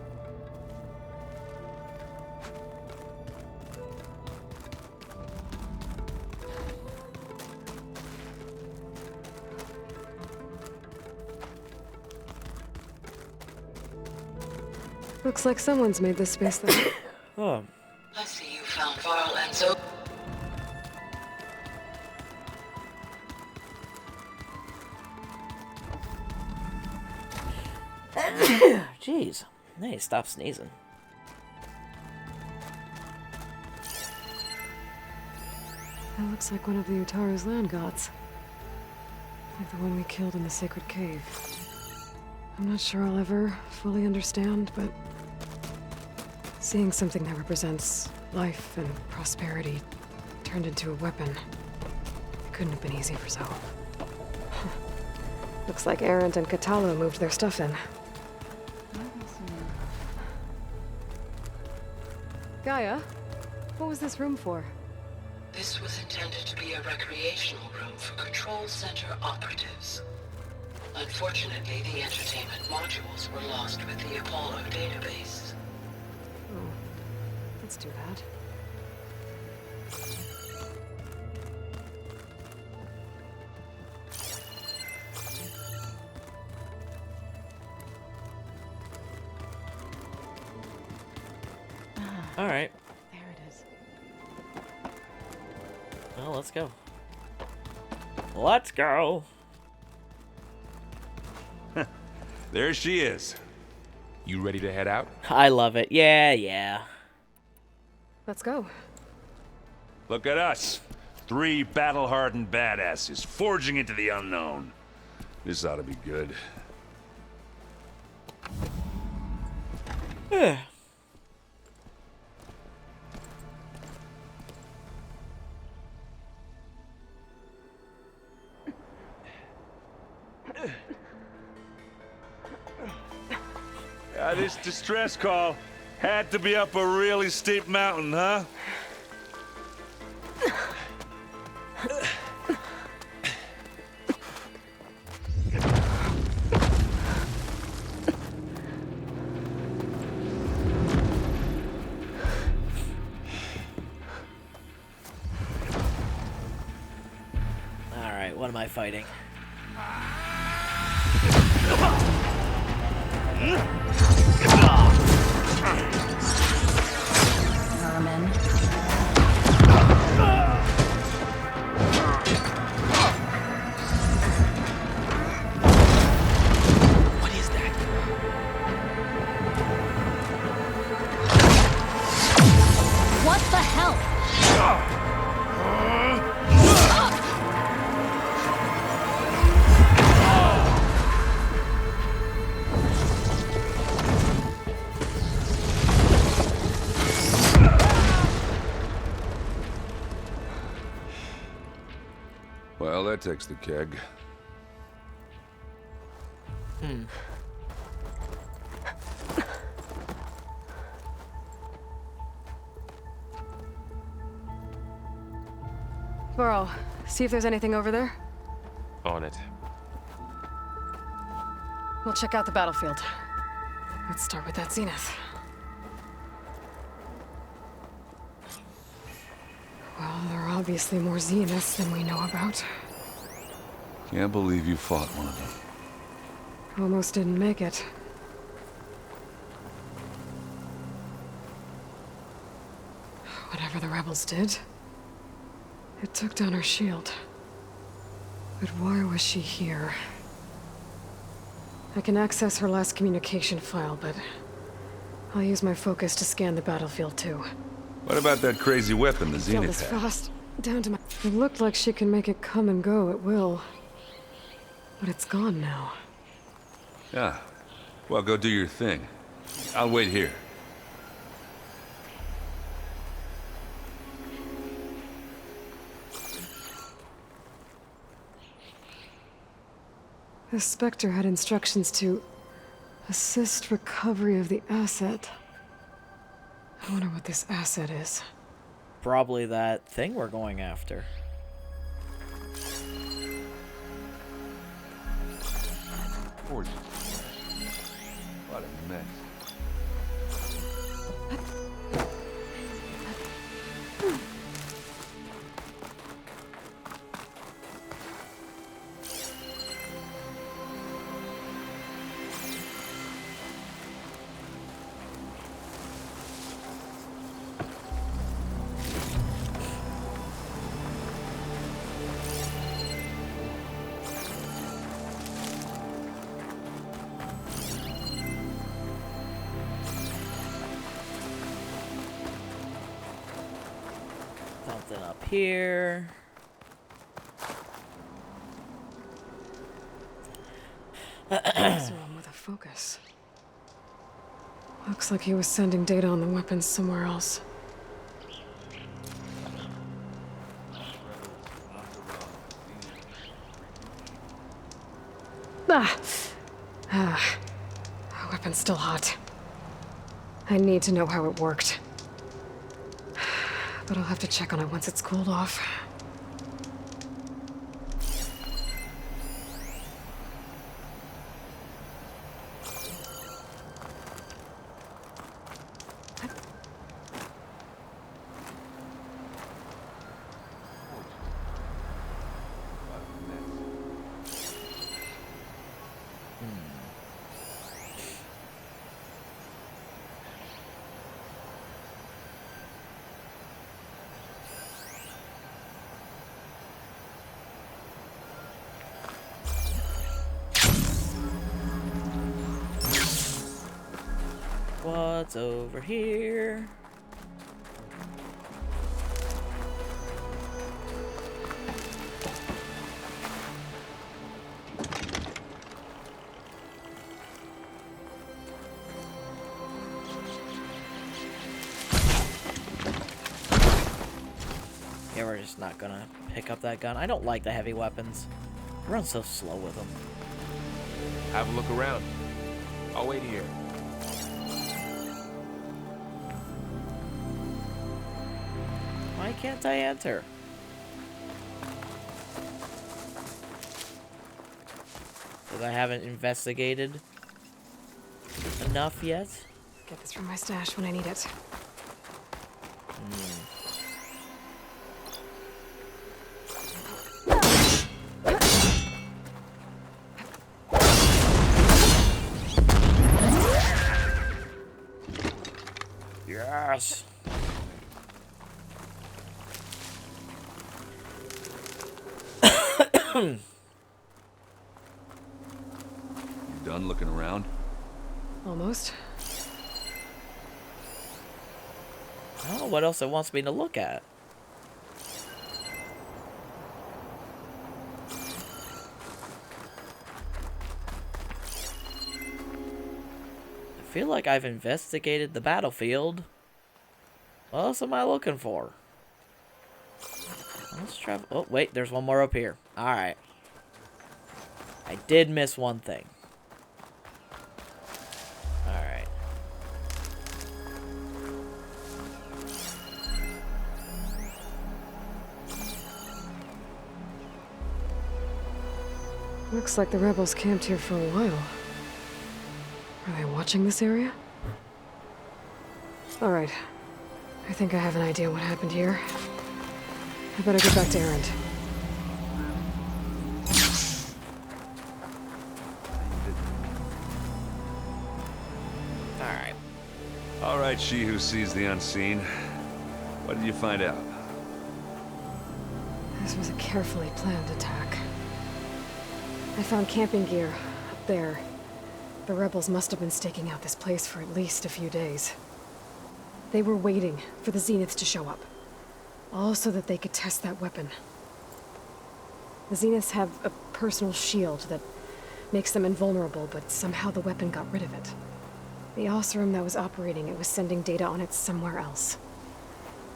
Looks like someone's made this space though. Oh. I see you found Varl and so... Jeez. Hey, stop sneezing. That looks like one of the Utaru's land gods. Like the one we killed in the sacred cave. I'm not sure I'll ever fully understand, but seeing something that represents life and prosperity turned into a weapon, it couldn't have been easy for Zoe. Looks like Erend and Katalo moved their stuff in. Gaia, what was this room for? This was intended to be a recreational room for Control Center operatives. Unfortunately, the entertainment modules were lost with the Apollo database. Oh, that's too bad. Alright. There it is. Well, let's go. Let's go. There she is. You ready to head out? I love it. Yeah. Let's go. Look at us. 3 battle-hardened badasses forging into the unknown. This ought to be good. This distress call had to be up a really steep mountain, huh? Alright, what am I fighting? Vermin. What is that? What the hell? Well, that takes the keg. Burrow, see if there's anything over there. On it. We'll check out the battlefield. Let's start with that Zenith. Well, there are obviously more Zeniths than we know about. Can't believe you fought one of them. Almost didn't make it. Whatever the rebels did, it took down her shield. But why was she here? I can access her last communication file, but I'll use my focus to scan the battlefield too. What about that crazy weapon the Field Zenith is had? fast. Down to my... It looked like she can make it come and go at will. But it's gone now. Yeah. Well, go do your thing. I'll wait here. The Spectre had instructions to assist recovery of the asset. I wonder what this asset is. Probably that thing we're going after. Gorgeous. What a mess. Something up here. What's wrong with the focus? Looks like he was sending data on the weapons somewhere else. Weapon's still hot. I need to know how it worked. But I'll have to check on it once it's cooled off. squad's over here. Yeah, we're just not gonna pick up that gun. I don't like the heavy weapons. I run so slow with them. Have a look around. I'll wait here. Why can't I enter? Because I haven't investigated enough yet? Get this from my stash when I need it. Yes. You done looking around? Almost. I don't know what else it wants me to look at. I feel like I've investigated the battlefield. What else am I looking for? Let's travel. Oh, wait, there's one more up here. Alright. I did miss one thing. Alright. Looks like the rebels camped here for a while. Are they watching this area? Alright. I think I have an idea what happened here. I better get back to Erend. Alright. Alright, she who sees the unseen. What did you find out? This was a carefully planned attack. I found camping gear up there. The rebels must have been staking out this place for at least a few days. They were waiting for the Zeniths to show up. All so that they could test that weapon. The Zeniths have a personal shield that makes them invulnerable, but somehow the weapon got rid of it. The Oseram that was operating it was sending data on it somewhere else.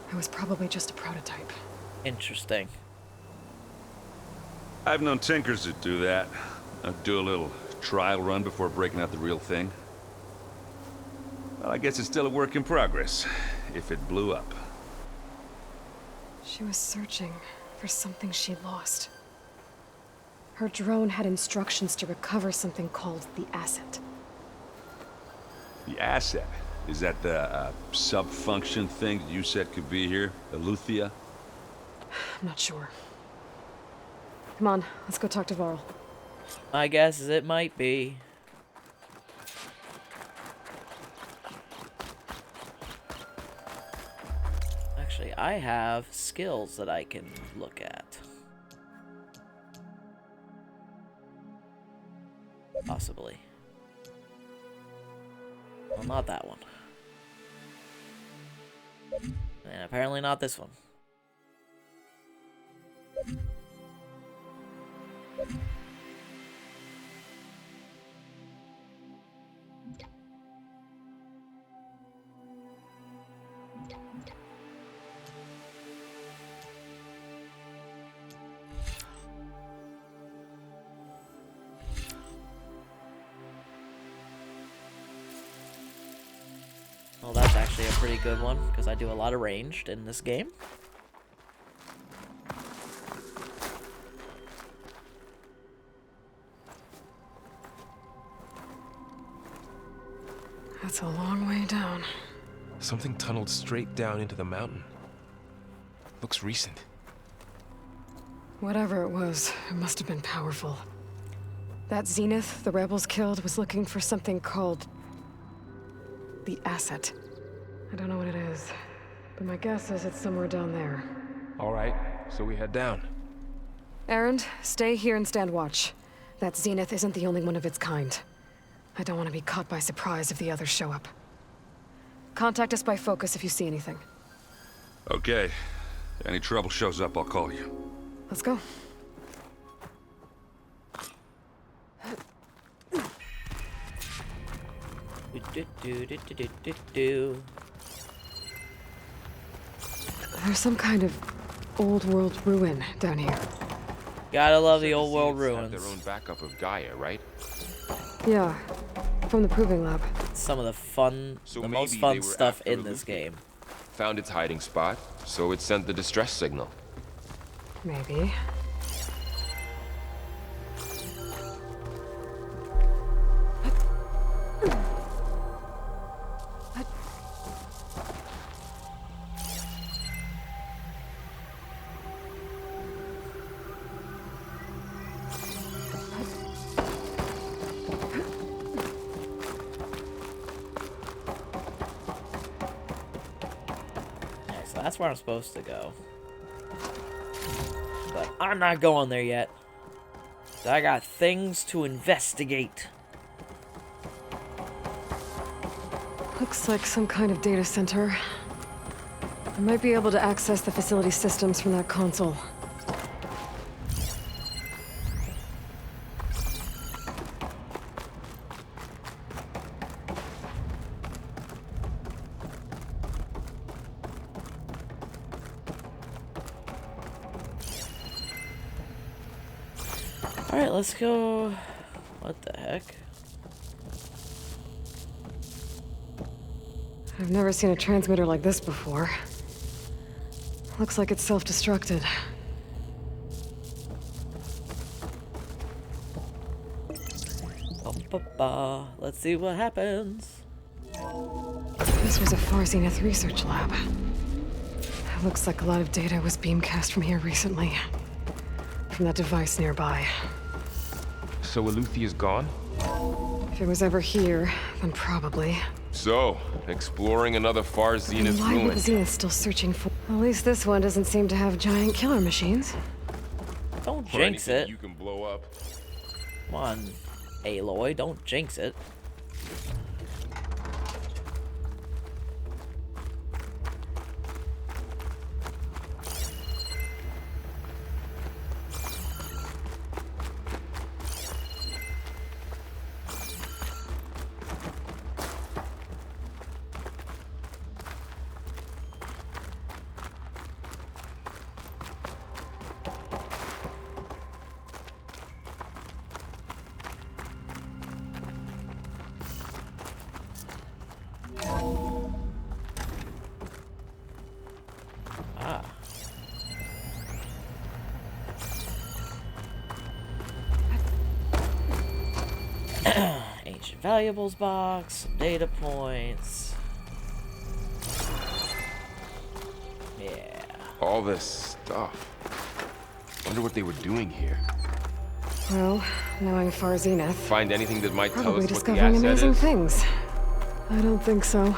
It was probably just a prototype. Interesting. I've known tinkers that do that. I'd do a little trial run before breaking out the real thing. Well, I guess it's still a work in progress, if it blew up. She was searching for something she lost. Her drone had instructions to recover something called the Asset. The Asset? Is that the sub-function thing that you said could be here? Eleuthia? I'm not sure. Come on, let's go talk to Varl. My guess is it might be. Actually, I have skills that I can look at. Possibly. Well, not that one. And apparently not this one. Well, that's actually a pretty good one, because I do a lot of ranged in this game. That's a long way down. Something tunneled straight down into the mountain. Looks recent. Whatever it was, it must have been powerful. That Zenith the rebels killed was looking for something called the Asset. I don't know what it is, but my guess is it's somewhere down there. All right, so we head down. Erend, stay here and stand watch. That Zenith isn't the only one of its kind. I don't want to be caught by surprise if the others show up. Contact us by focus if you see anything. Okay. Any trouble shows up, I'll call you. Let's go. There's some kind of old world ruin down here. Gotta love the old world Have ruins. their own backup of Gaia, right? Yeah, from the proving lab. Some of the fun, So the most maybe fun they were stuff after in this Luthia. game. Found its hiding spot, so it sent the distress signal. Maybe. Okay, so that's where I'm supposed to go. But I'm not going there yet. I got things to investigate. Looks like some kind of data center. I might be able to access the facility systems from that console. Alright, let's go. What the heck? I've never seen a transmitter like this before. Looks like it's self-destructed. Let's see what happens. This was a Far Zenith research lab. Looks like a lot of data was beamcast from here recently. From that device nearby. So Eleuthia is gone? If it was ever here, then probably. So, exploring another Far Zenith Why would ruin. Zenith still searching for? At least this one doesn't seem to have giant killer machines. Don't Or jinx anything it. you can blow up. Come on, Aloy, don't jinx it. Ah. Ancient valuables box, some data points. Yeah. All this stuff. Wonder what they were doing here. Well, knowing Far Zenith, Find anything that might tell probably us what the discovering asset amazing is? things. I don't think so.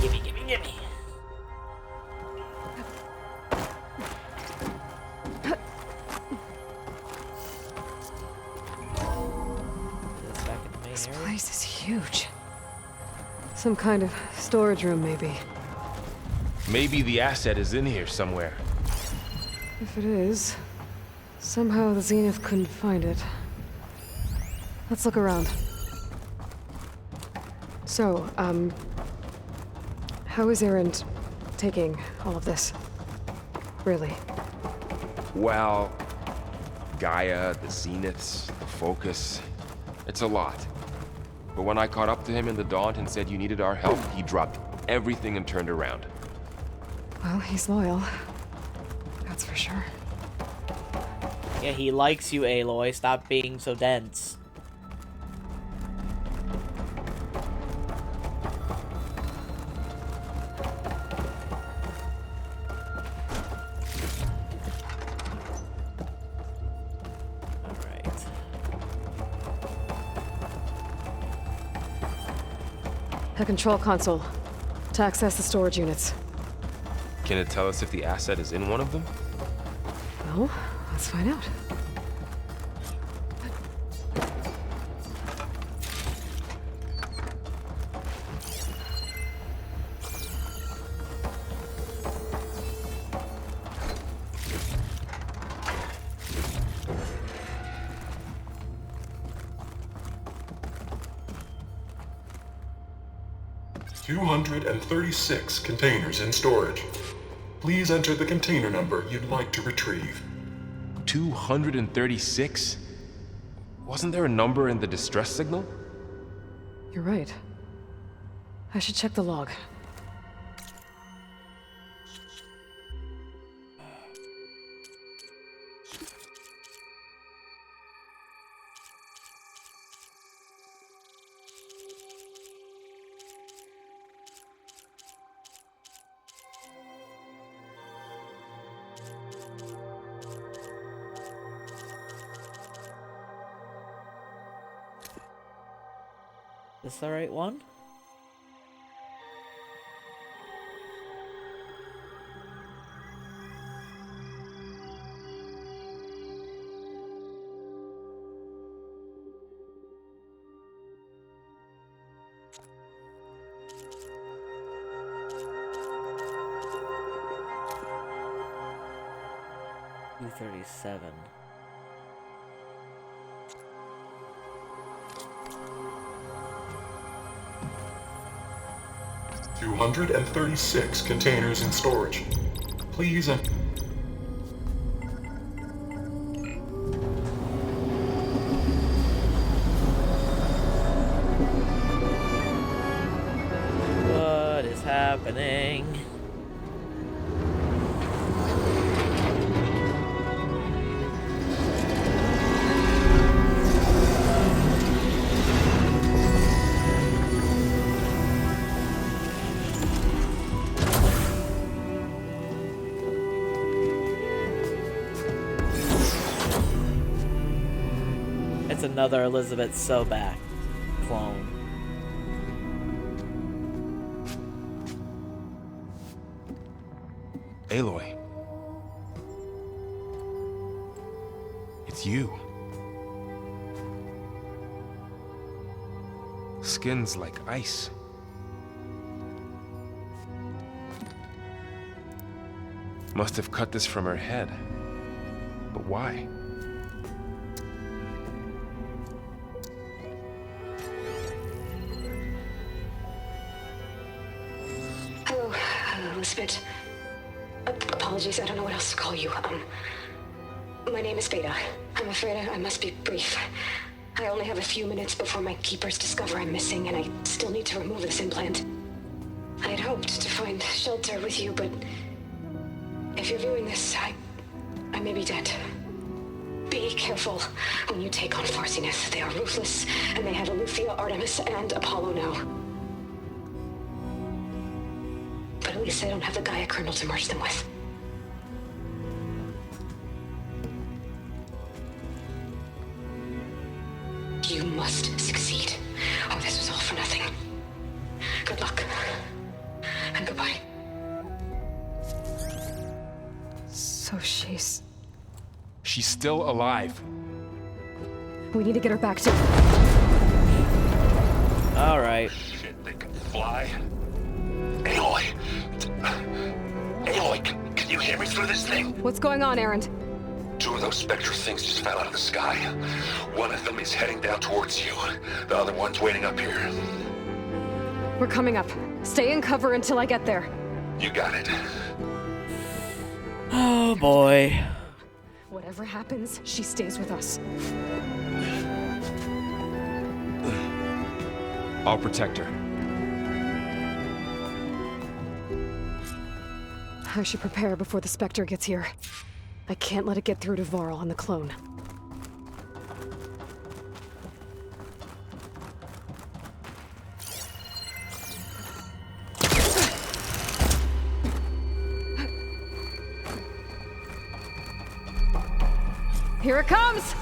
Gimme, gimme, gimme. This place is huge. Some kind of storage room, maybe. Maybe the asset is in here somewhere. If it is, somehow the Zenith couldn't find it. Let's look around. So, how is Erend taking all of this? Really? Well, Gaia, the Zeniths, the Focus. It's a lot. But when I caught up to him in the Daunt and said you needed our help, he dropped everything and turned around. Well, he's loyal. That's for sure. Yeah, he likes you, Aloy. Stop being so dense. Alright. A control console. To access the storage units. Can it tell us if the asset is in one of them? Well, let's find out. $236 containers in storage. Please enter the container number you'd like to retrieve. 236? Wasn't there a number in the distress signal? You're right. I should check the log. Is this the right one? $237. $236 containers in storage. Please enter. What is happening? It's another Elizabeth Sobek clone. Aloy. It's you. Skin's like ice. Must have cut this from her head. But why? Hello, Elizabeth. Apologies, I don't know what else to call you. My name is Veda. I'm afraid I must be brief. I only have a few minutes before my keepers discover I'm missing, and I still need to remove this implant. I had hoped to find shelter with you, but if you're viewing this, I may be dead. Be careful when you take on Far Zenith. They are ruthless, and they have Eleuthia, Artemis, and Apollo now. But at least I don't have the Gaia kernel to merge them with. You must succeed, or this was all for nothing. Good luck. And goodbye. So she's... She's still alive. We need to get her back to... Alright. Shit, they can fly. Aloy. Aloy, can you hear me through this thing? What's going on, Erend? Two of those Spectre things just fell out of the sky. One of them is heading down towards you. The other one's waiting up here. We're coming up. Stay in cover until I get there. You got it. Oh boy. Whatever happens, she stays with us. I'll protect her. I should prepare before the Spectre gets here. I can't let it get through to Varl and the clone. Here it comes!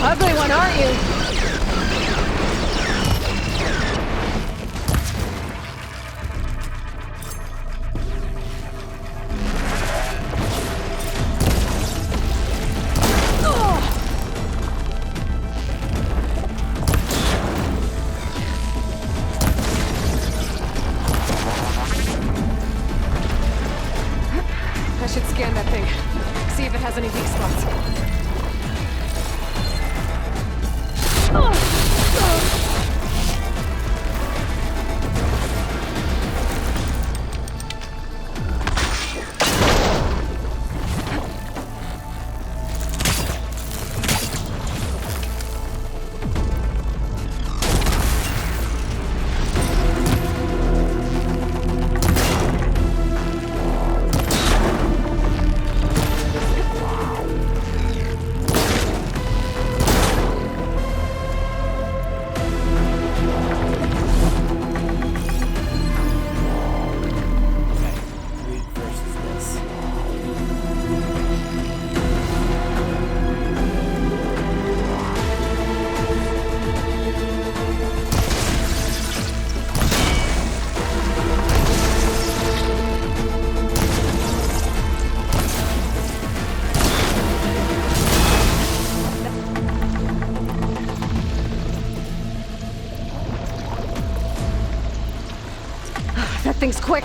Ugly one, aren't you? I should scan that thing. See if it has any weak spots. That thing's quick.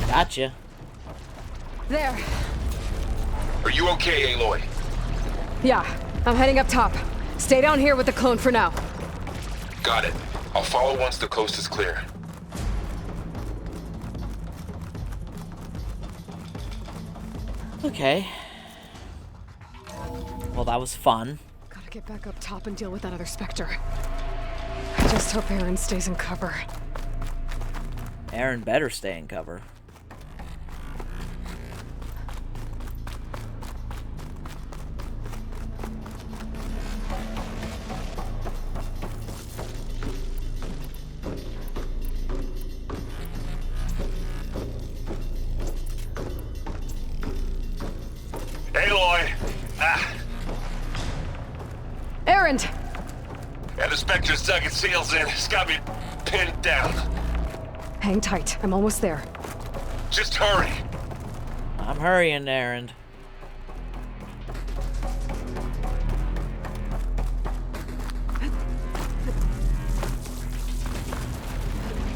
Gotcha. There. Are you okay, Aloy? Yeah, I'm heading up top. Stay down here with the clone for now. Got it. I'll follow once the coast is clear. Okay. Well, that was fun. Gotta get back up top and deal with that other Spectre. I just hope Aaron stays in cover. Aaron better stay in cover. Aloy! Ah! Aaron! Yeah, the Spectre's dug its heels in. It's got me pinned down. Hang tight. I'm almost there. Just hurry. I'm hurrying, Aaron.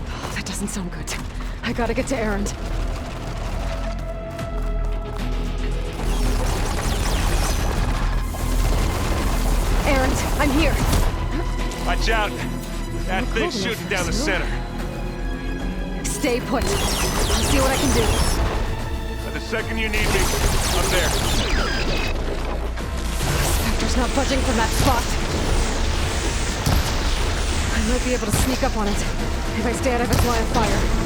Oh, that doesn't sound good. I gotta get to Aaron. Aaron, I'm here. Watch out! That thing's shooting down the center. Stay put. I'll see what I can do. But the second you need me, I'm there. Spectre's not budging from that spot. I might be able to sneak up on it if I stay out of its line of fire.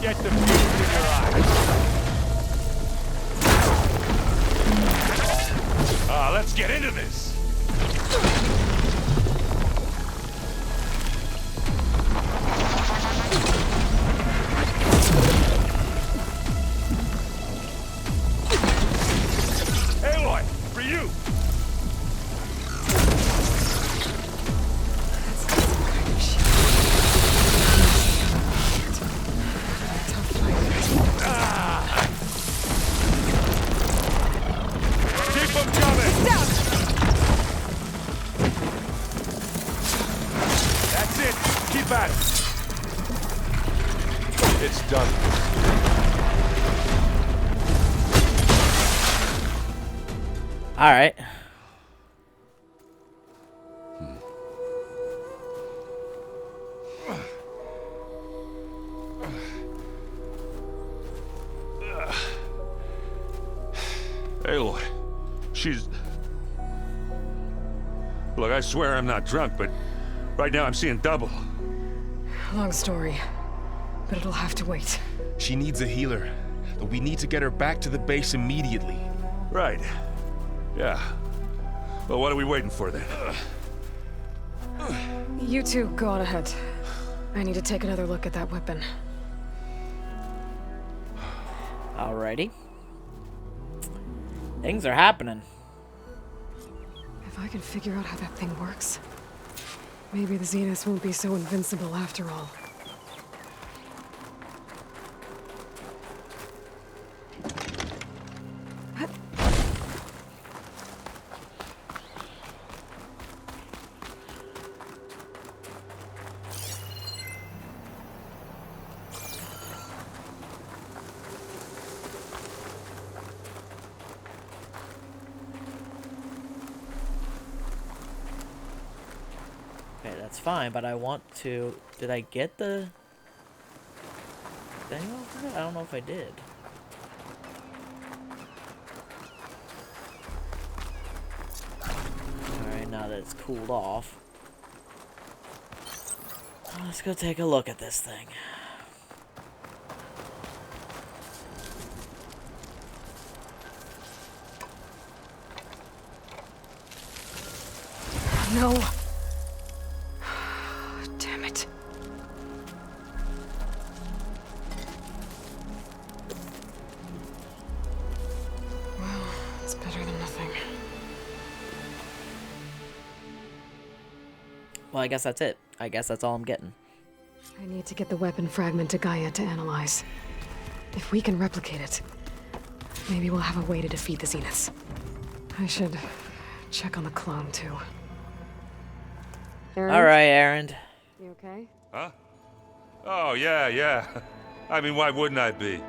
Get the fuse in your eyes. Let's get into this. Aloy, for you. It's done. All right. Aloy, she's... Look, I swear I'm not drunk, but right now I'm seeing double. Long story, but it'll have to wait. She needs a healer. We need to get her back to the base immediately. Right. Yeah. Well, what are we waiting for then? You two go on ahead. I need to take another look at that weapon. Alrighty. Things are happening. If I can figure out how that thing works, maybe the Zeniths won't be so invincible after all. Okay, that's fine, but I want to... Did I get the thing over it? I don't know if I did. Alright, now that it's cooled off, let's go take a look at this thing. No. Damn it. Well, it's better than nothing. Well, I guess that's it. I guess that's all I'm getting. I need to get the weapon fragment to Gaia to analyze. If we can replicate it, maybe we'll have a way to defeat the Zeniths. I should check on the clone, too. Alright, Aaron. You okay? Huh? Oh, yeah. I mean, why wouldn't I be?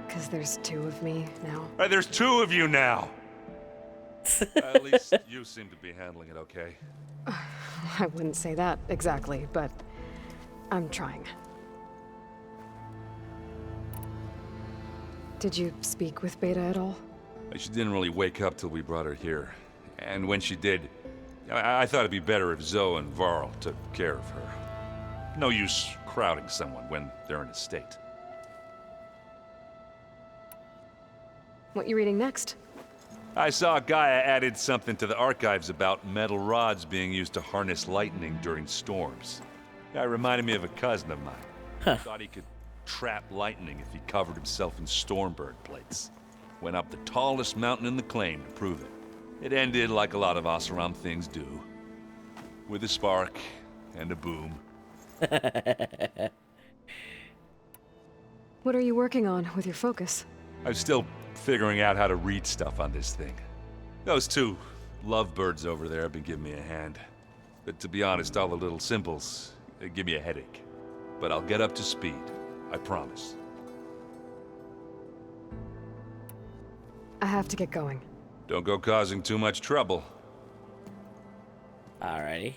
Because there's two of me now. Right, there's two of you now. At least you seem to be handling it okay. I wouldn't say that exactly, but I'm trying. Did you speak with Beta at all? She didn't really wake up till we brought her here. And when she did, I thought it'd be better if Zoe and Varl took care of her. No use crowding someone when they're in a state. What you reading next? I saw Gaia added something to the archives about metal rods being used to harness lightning during storms. Guy reminded me of a cousin of mine. Thought he could trap lightning if he covered himself in Stormbird plates. Went up the tallest mountain in the claim to prove it. It ended like a lot of Oseram things do. With a spark and a boom. What are you working on with your focus? I'm still figuring out how to read stuff on this thing. Those two lovebirds over there have been giving me a hand. But to be honest, all the little symbols, they give me a headache. But I'll get up to speed. I promise. I have to get going. Don't go causing too much trouble. Alrighty.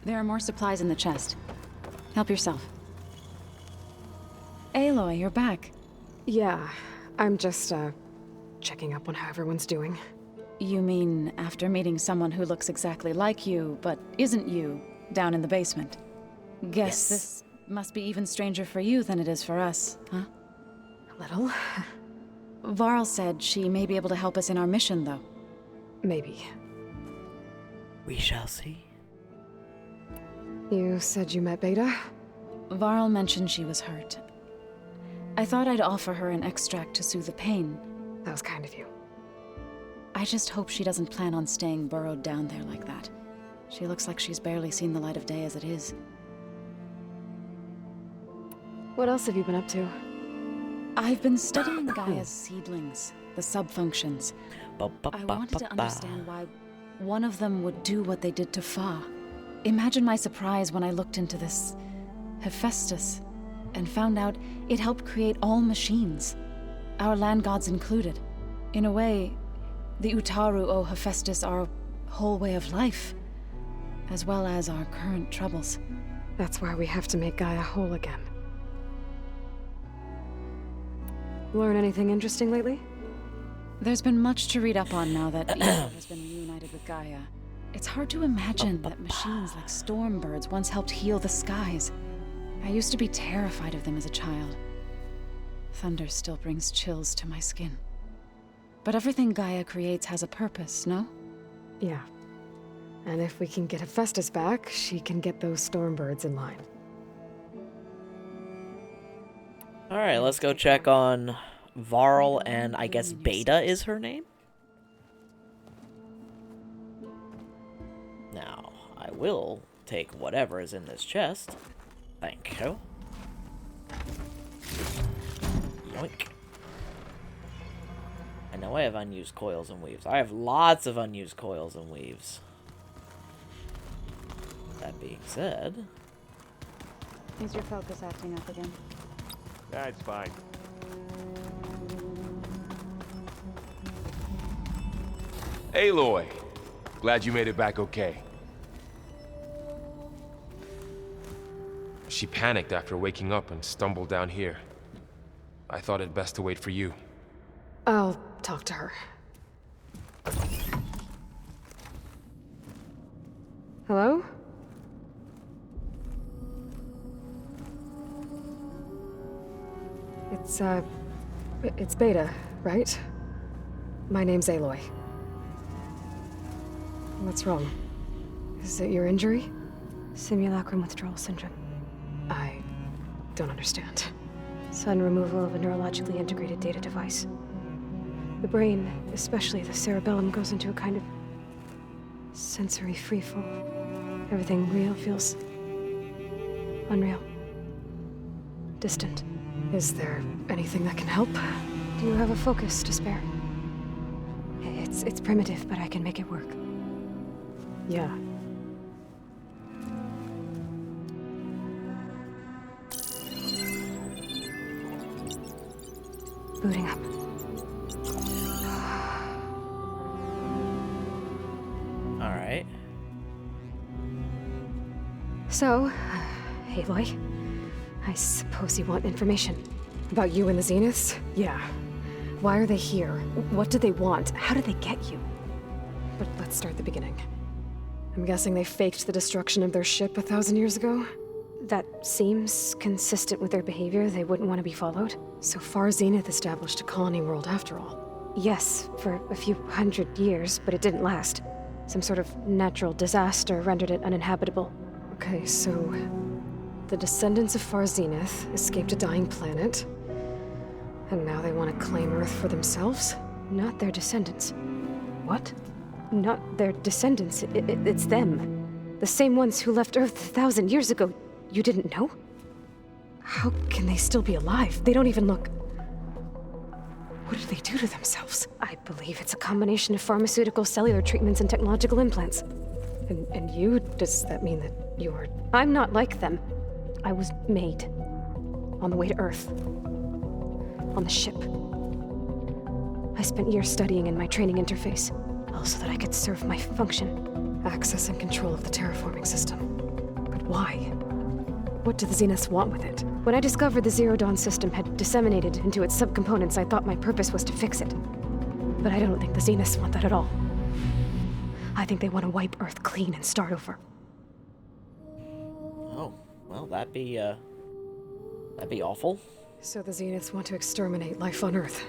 There are more supplies in the chest. Help yourself. Aloy, you're back. Yeah, I'm just, checking up on how everyone's doing. You mean after meeting someone who looks exactly like you, but isn't you, down in the basement? Guess this must be even stranger for you than it is for us, huh? A little. Varl said she may be able to help us in our mission, though. Maybe. We shall see. You said you met Beta? Varl mentioned she was hurt. I thought I'd offer her an extract to soothe the pain. That was kind of you. I just hope she doesn't plan on staying burrowed down there like that. She looks like she's barely seen the light of day as it is. What else have you been up to? I've been studying Gaia's seedlings, the subfunctions. I wanted to understand why one of them would do what they did to Fa. Imagine my surprise when I looked into this Hephaestus and found out it helped create all machines, our land gods included. In a way, the Utaru owe Hephaestus our whole way of life, as well as our current troubles. That's why we have to make Gaia whole again. Learn anything interesting lately? There's been much to read up on now that Ether has been reunited with Gaia. It's hard to imagine that machines like Stormbirds once helped heal the skies. I used to be terrified of them as a child. Thunder still brings chills to my skin. But everything Gaia creates has a purpose, no? Yeah. And if we can get Hephaestus back, she can get those Stormbirds in line. Alright, let's go check on Varl, and I guess Beta is her name? Now, I will take whatever is in this chest. Thank you. Yoink. I know I have unused coils and weaves. I have lots of unused coils and weaves. That being said... Is your focus acting up again? That's fine. Aloy! Glad you made it back okay. She panicked after waking up and stumbled down here. I thought it best to wait for you. I'll talk to her. Hello? It's Beta, right? My name's Aloy. What's wrong? Is it your injury? Simulacrum withdrawal syndrome. I don't understand. Sudden removal of a neurologically integrated data device. The brain, especially the cerebellum, goes into a kind of sensory freefall. Everything real feels unreal. Distant. Is there anything that can help? Do you have a focus to spare? It's primitive, but I can make it work. Yeah. Booting up. Alright. So, Aloy, I suppose you want information. About you and the Zeniths? Yeah. Why are they here? What do they want? How did they get you? But let's start at the beginning. I'm guessing they faked the destruction of their ship 1,000 years ago? That seems consistent with their behavior. They wouldn't want to be followed. So Far Zenith established a colony world after all. Yes, for a few hundred years, but it didn't last. Some sort of natural disaster rendered it uninhabitable. Okay, so the descendants of Far Zenith escaped a dying planet, and now they want to claim Earth for themselves? Not their descendants. What? Not their descendants. It's them. The same ones who left Earth 1,000 years ago. You didn't know? How can they still be alive? They don't even look... What did they do to themselves? I believe it's a combination of pharmaceutical, cellular treatments, and technological implants. And you? Does that mean that you're... I'm not like them. I was made. On the way to Earth. On the ship. I spent years studying in my training interface, all so that I could serve my function. Access and control of the terraforming system. But why? What do the Zeniths want with it? When I discovered the Zero Dawn system had disseminated into its subcomponents, I thought my purpose was to fix it. But I don't think the Zeniths want that at all. I think they want to wipe Earth clean and start over. Oh, well, that'd be awful. So the Zeniths want to exterminate life on Earth.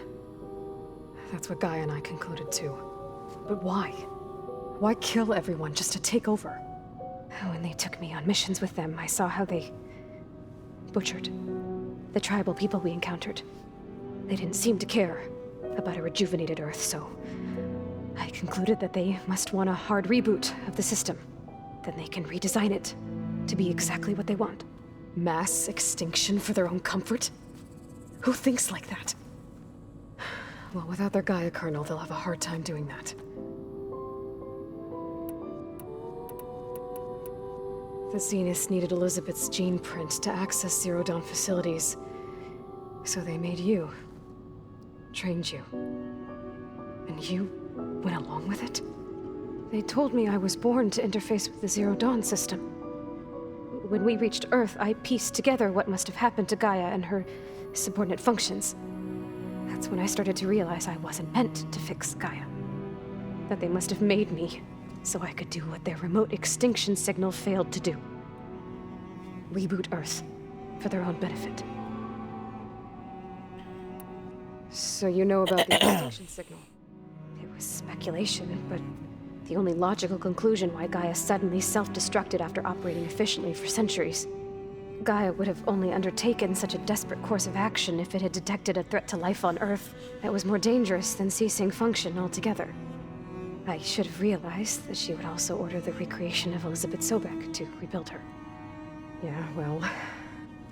That's what Gaia and I concluded too. But why? Why kill everyone just to take over? When they took me on missions with them, I saw how they butchered the tribal people we encountered. They didn't seem to care about a rejuvenated Earth, so I concluded that they must want a hard reboot of the system. Then they can redesign it to be exactly what they want. Mass extinction for their own comfort? Who thinks like that? Well, without their Gaia kernel, they'll have a hard time doing that. The Zeniths needed Elizabeth's gene print to access Zero Dawn facilities. So they made you. Trained you. And you went along with it? They told me I was born to interface with the Zero Dawn system. When we reached Earth, I pieced together what must have happened to Gaia and her subordinate functions. That's when I started to realize I wasn't meant to fix Gaia. That they must have made me so I could do what their remote extinction signal failed to do. Reboot Earth for their own benefit. So you know about the extinction signal? It was speculation, but the only logical conclusion why Gaia suddenly self-destructed after operating efficiently for centuries. Gaia would have only undertaken such a desperate course of action if it had detected a threat to life on Earth that was more dangerous than ceasing function altogether. I should have realized that she would also order the recreation of Elizabeth Sobek to rebuild her. Yeah, well,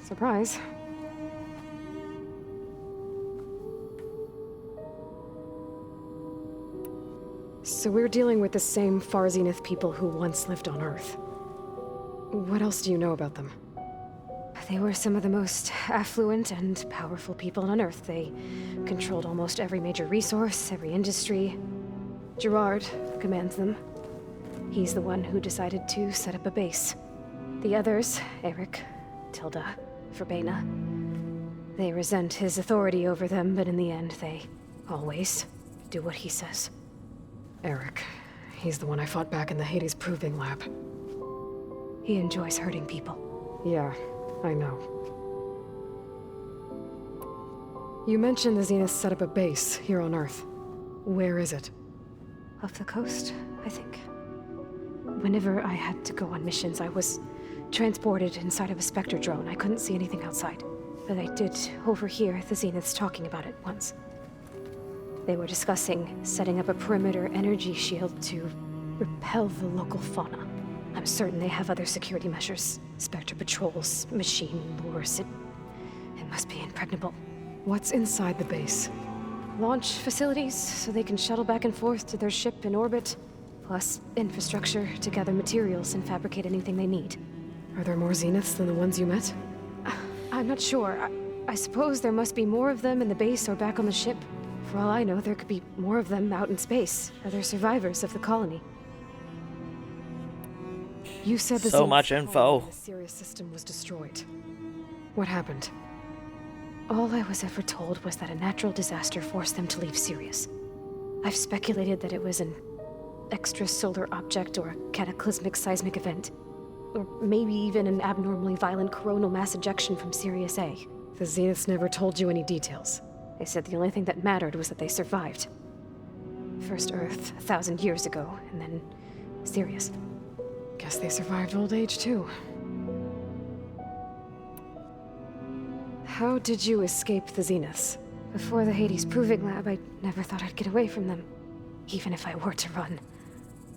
surprise. So we're dealing with the same Far Zenith people who once lived on Earth. What else do you know about them? They were some of the most affluent and powerful people on Earth. They controlled almost every major resource, every industry. Gerard commands them. He's the one who decided to set up a base. The others, Eric, Tilda, Verbena, they resent his authority over them, but in the end, they always do what he says. Eric. He's the one I fought back in the Hades Proving Lab. He enjoys hurting people. Yeah, I know. You mentioned the Zenith set up a base here on Earth. Where is it? Off the coast, I think. Whenever I had to go on missions, I was transported inside of a Spectre drone. I couldn't see anything outside. But I did overhear the Zeniths talking about it once. They were discussing setting up a perimeter energy shield to repel the local fauna. I'm certain they have other security measures. Spectre patrols, machine lures. It must be impregnable. What's inside the base? Launch facilities, so they can shuttle back and forth to their ship in orbit. Plus infrastructure to gather materials and fabricate anything they need. Are there more Zeniths than the ones you met? I'm not sure. I suppose there must be more of them in the base or back on the ship. For all I know, there could be more of them out in space, other survivors of the colony. You said the so much info. The Sirius system was destroyed. What happened? All I was ever told was that a natural disaster forced them to leave Sirius. I've speculated that it was an extrasolar object or a cataclysmic seismic event. Or maybe even an abnormally violent coronal mass ejection from Sirius A. The Zeniths never told you any details. They said the only thing that mattered was that they survived. First Earth, 1,000 years ago, and then Sirius. Guess they survived old age, too. How did you escape the Zeniths? Before the Hades Proving Lab, I never thought I'd get away from them. Even if I were to run.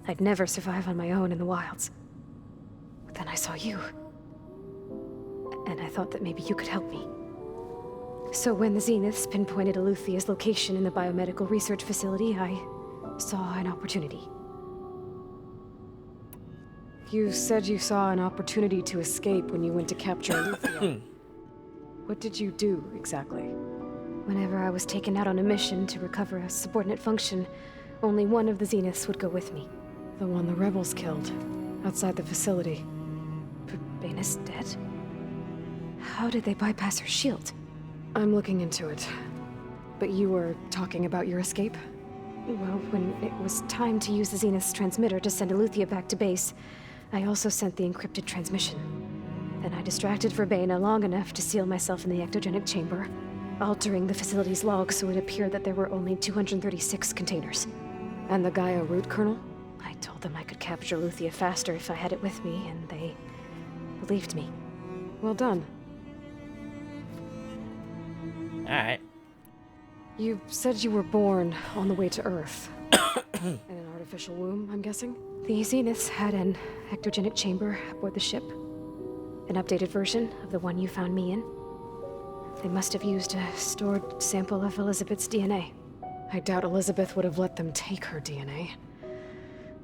I'd never survive on my own in the wilds. But then I saw you. And I thought that maybe you could help me. So when the Zeniths pinpointed Eluthia's location in the biomedical research facility, I saw an opportunity. You said you saw an opportunity to escape when you went to capture Eluthia. What did you do, exactly? Whenever I was taken out on a mission to recover a subordinate function, only one of the Zeniths would go with me. The one the rebels killed, outside the facility. Verbena's dead? How did they bypass her shield? I'm looking into it. But you were talking about your escape? Well, when it was time to use the Zenith's transmitter to send Eluthia back to base, I also sent the encrypted transmission. Then I distracted Verbena long enough to seal myself in the ectogenic chamber, altering the facility's log so it appeared that there were only 236 containers. And the Gaia root kernel? I told them I could capture Eluthia faster if I had it with me, and they believed me. Well done. Alright. You said you were born on the way to Earth. In an artificial womb, I'm guessing? The Zeniths had an ectogenic chamber aboard the ship. An updated version of the one you found me in. They must have used a stored sample of Elizabeth's DNA. I doubt Elizabeth would have let them take her DNA.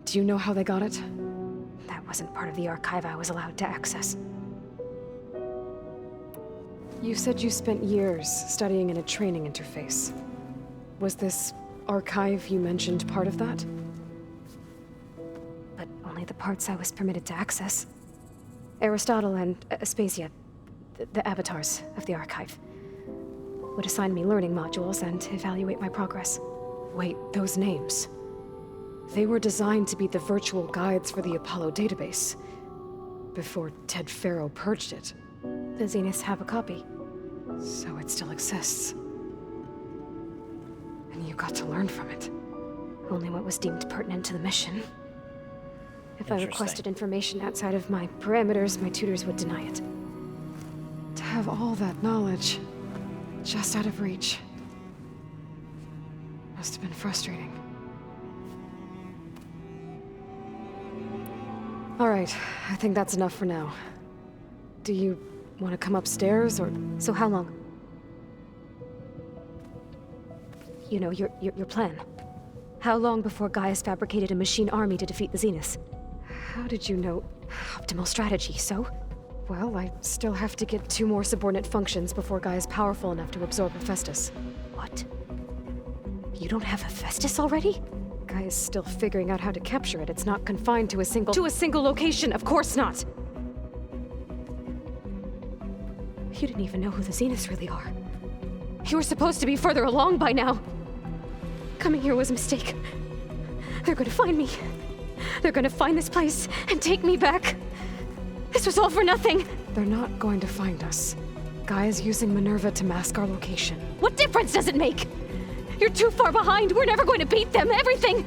Do you know how they got it? That wasn't part of the archive I was allowed to access. You said you spent years studying in a training interface. Was this archive you mentioned part of that? But only the parts I was permitted to access. Aristotle and Aspasia, the avatars of the archive. would assign me learning modules and evaluate my progress. Wait, those names. They were designed to be the virtual guides for the Apollo database. Before Ted Faro purged it. The Zeniths have a copy. So it still exists. And you got to learn from it. Only what was deemed pertinent to the mission. If I requested information outside of my parameters, my tutors would deny it. To have all that knowledge, just out of reach, must have been frustrating. All right, I think that's enough for now. Do you want to come upstairs, or... So how long? You know, your plan. How long before Gaius fabricated a machine army to defeat the Zeniths? How did you know? Optimal strategy, so? Well, I still have to get 2 more subordinate functions before Gaia's powerful enough to absorb Hephaestus. What? You don't have Hephaestus already? Gaia's still figuring out how to capture it. It's not confined to a single location, of course not! You didn't even know who the Zeniths really are. You were supposed to be further along by now. Coming here was a mistake. They're gonna find me. They're gonna find this place and take me back. This was all for nothing. They're not going to find us. Gaia's using Minerva to mask our location. What difference does it make? You're too far behind. We're never going to beat them. Everything.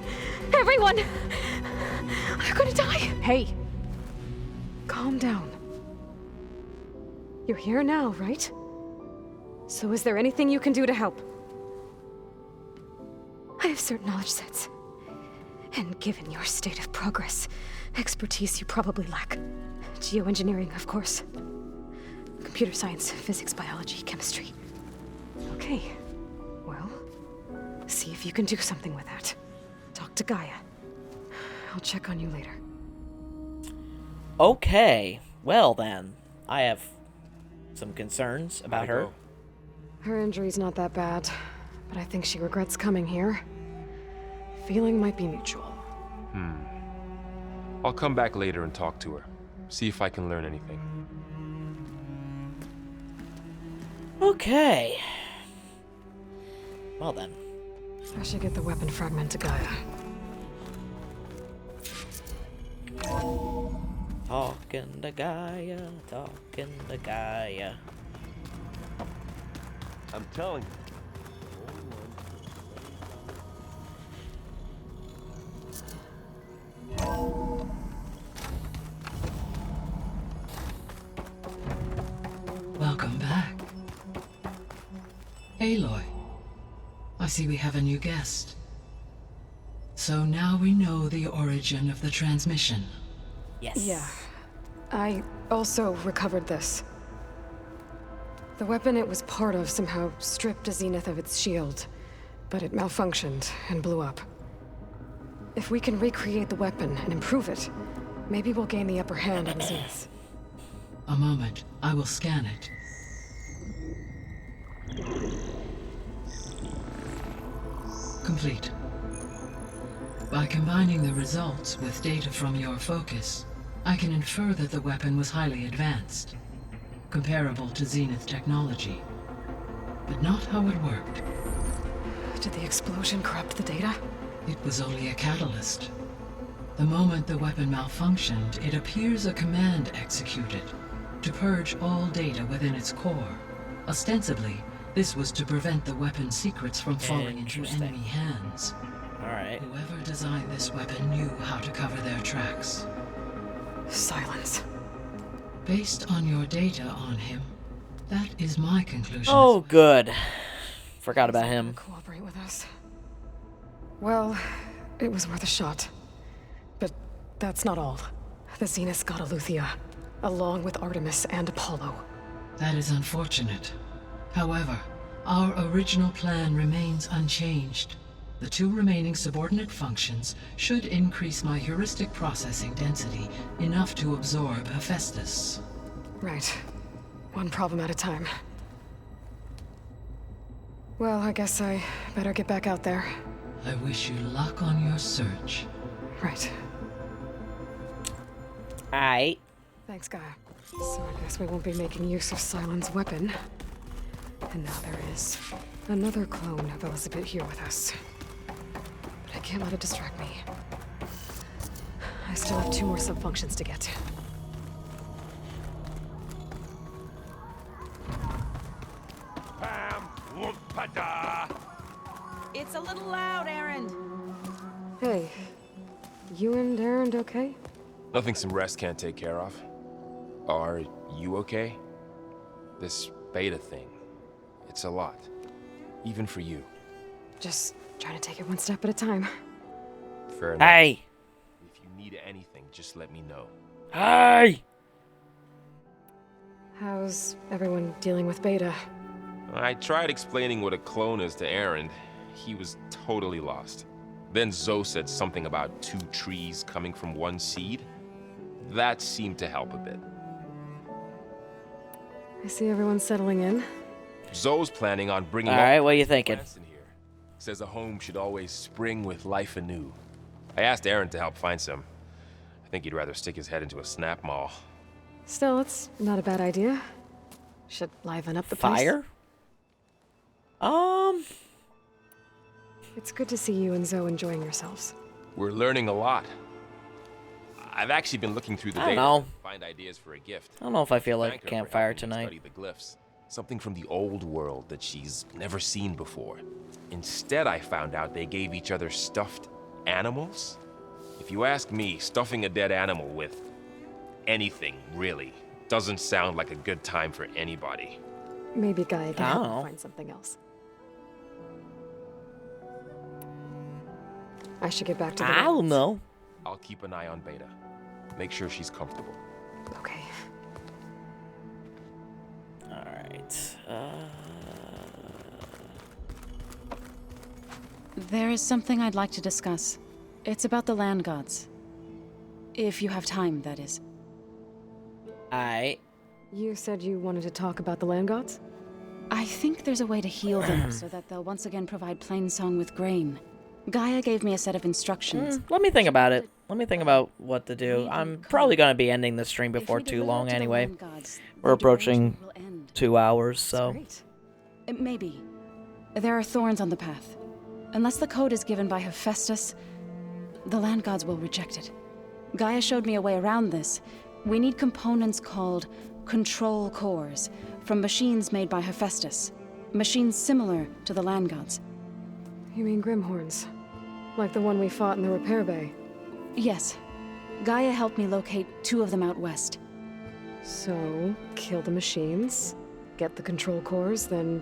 Everyone. They're gonna die. Hey. Calm down. You're here now, right? So is there anything you can do to help? I have certain knowledge sets. And given your state of progress, expertise you probably lack. Geoengineering, of course. Computer science, physics, biology, chemistry. Okay. Well, see if you can do something with that. Talk to Gaia. I'll check on you later. Okay. Well then, I have some concerns about her. Her injury's not that bad, but I think she regrets coming here. Feeling might be mutual. I'll come back later and talk to her. See if I can learn anything. Okay. Well then. I should get the weapon fragment to Gaia. Talking to Gaia, talking to Gaia. I'm telling you. Welcome back. Aloy, I see we have a new guest. So now we know the origin of the transmission. Yes. Yeah. I also recovered this. The weapon it was part of somehow stripped a Zenith of its shield, but it malfunctioned and blew up. If we can recreate the weapon and improve it, maybe we'll gain the upper hand on the Zeniths. A moment, I will scan it. Complete. By combining the results with data from your focus, I can infer that the weapon was highly advanced, comparable to Zenith technology, but not how it worked. Did the explosion corrupt the data? It was only a catalyst. The moment the weapon malfunctioned, it appears a command executed to purge all data within its core. Ostensibly, this was to prevent the weapon's secrets from falling into enemy hands. Alright. Whoever designed this weapon knew how to cover their tracks. Silence. Based on your data on him, that is my conclusion. Oh, good. Forgot about him. Cooperate with us. Well, it was worth a shot. But that's not all. The Zeniths got Eleuthia, along with Artemis and Apollo. That is unfortunate. However, our original plan remains unchanged. The 2 remaining subordinate functions should increase my heuristic processing density enough to absorb Hephaestus. Right. One problem at a time. Well, I guess I better get back out there. I wish you luck on your search. Right. Aight. Thanks, Gaia. So I guess we won't be making use of Sylens' weapon. And now there is another clone of Elizabeth here with us. But I can't let it distract me. I still have 2 more sub-functions to get. It's a little loud, Aaron. Hey, you and Aaron okay? Nothing some rest can't take care of. Are you okay? This beta thing, it's a lot. Even for you. Just trying to take it one step at a time. Fair enough. Hey! If you need anything, just let me know. Hey! How's everyone dealing with Beta? I tried explaining what a clone is to Aaron. He was totally lost. Then Zoe said something about 2 trees coming from 1 seed. That seemed to help a bit. I see everyone settling in. Zoe's planning on bringing All right, what are you thinking? plants in here. Says a home should always spring with life anew. I asked Aaron to help find some. I think he'd rather stick his head into a snap mall. Still, it's not a bad idea. Should liven up the place. Fire? It's good to see you and Zoe enjoying yourselves. We're learning a lot. I've actually been looking through the I don't data know. to find ideas for a gift. I don't know if I feel like Thank her a for campfire helping me tonight. study the glyphs. Something from the old world that she's never seen before. Instead, I found out they gave each other stuffed animals. If you ask me, stuffing a dead animal with anything, really, doesn't sound like a good time for anybody. Maybe Gaia can help Oh. you find something else. I should get back to the I don't rounds. know. I'll keep an eye on Beta. Make sure she's comfortable. Okay. Alright. There is something I'd like to discuss. It's about the land gods. If you have time, that is. You said you wanted to talk about the land gods? I think there's a way to heal them so that they'll once again provide Plainsong with grain. Gaia gave me a set of instructions. Let me think about it. Let me think about what to do. I'm probably going to be ending the stream before too long anyway. We're approaching 2 hours, so... Maybe. There are thorns on the path. Unless the code is given by Hephaestus, the land gods will reject it. Gaia showed me a way around this. We need components called control cores from machines made by Hephaestus. Machines similar to the land gods. You mean Grimhorns? Like the one we fought in the repair bay? Yes. Gaia helped me locate 2 of them out west. So, kill the machines, get the control cores, then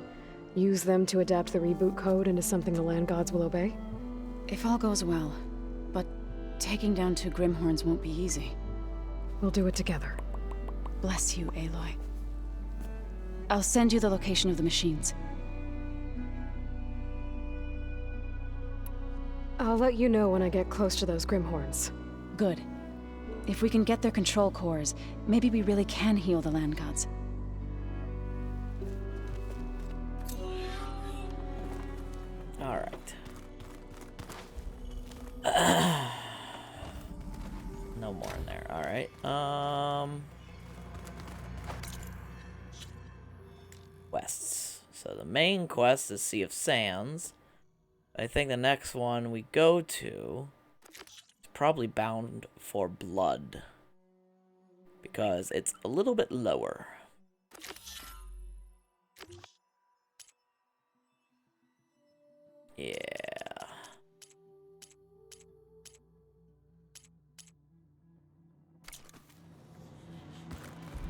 use them to adapt the reboot code into something the land gods will obey? If all goes well. But taking down 2 Grimhorns won't be easy. We'll do it together. Bless you, Aloy. I'll send you the location of the machines. I'll let you know when I get close to those Grimhorns. Good. If we can get their control cores, maybe we really can heal the land gods. Alright. No more in there. Alright. Quests. So the main quest is Sea of Sands. I think the next one we go to is probably Bound for Blood. Because it's a little bit lower. Yeah.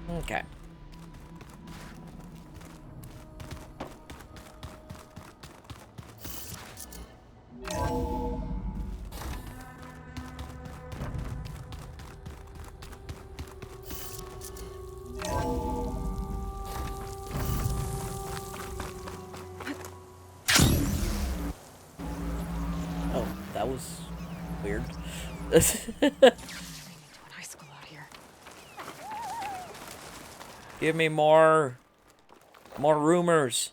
Okay. Oh, that was weird. Give me more rumors.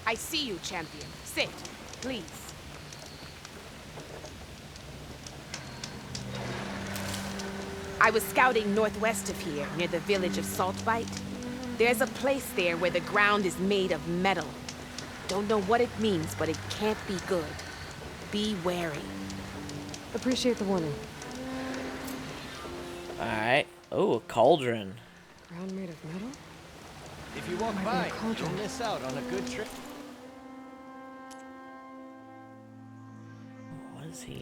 I see you, champion. Sit, please. I was scouting northwest of here, near the village of Saltbite. There's a place there where the ground is made of metal. Don't know what it means, but it can't be good. Be wary. Appreciate the warning. Alright. Oh, a cauldron. Ground made of metal? If you walk by, you'll miss out on a good trip. What does he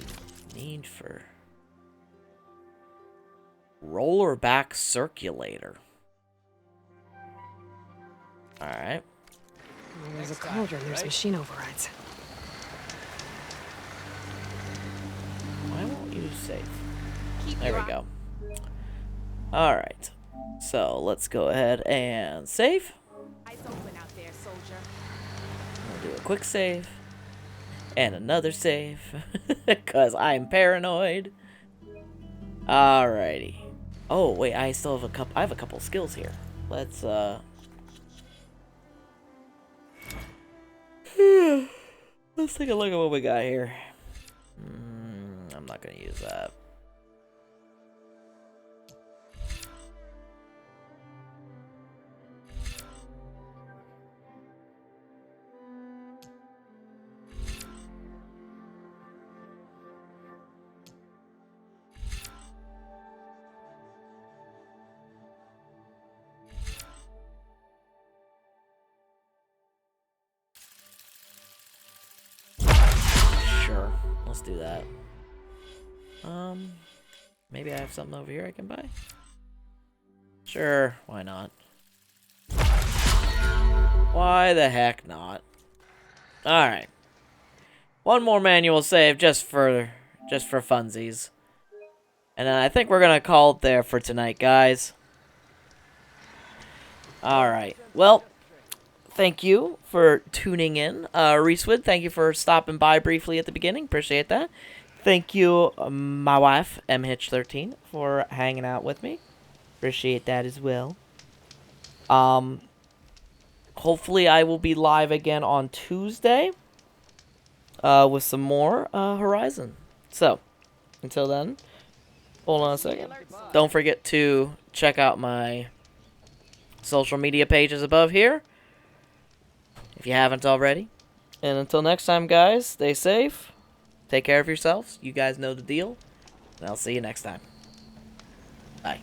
need for... Roller back circulator. Alright. There's a cauldron, there's machine overrides. Why won't you save? There we go. Alright. So, let's go ahead and save. Eyes open out there, soldier. We'll do a quick save. And another save. Because I'm paranoid. Alrighty. Oh, wait, I still have a couple. I have a couple skills here. Let's, let's take a look at what we got here. I'm not gonna use that. Sure, let's do that. Maybe I have something over here I can buy? Sure, why not? Why the heck not? Alright. One more manual save just for funsies. And then I think we're gonna call it there for tonight, guys. Alright. Well, thank you for tuning in. Reesewood, thank you for stopping by briefly at the beginning. Appreciate that. Thank you, my wife, MHitch13, for hanging out with me. Appreciate that as well. Hopefully I will be live again on Tuesday with some more Horizon. So, until then, hold on a second. Don't forget to check out my social media pages above here, if you haven't already. And until next time, guys, stay safe. Take care of yourselves. You guys know the deal. And I'll see you next time. Bye.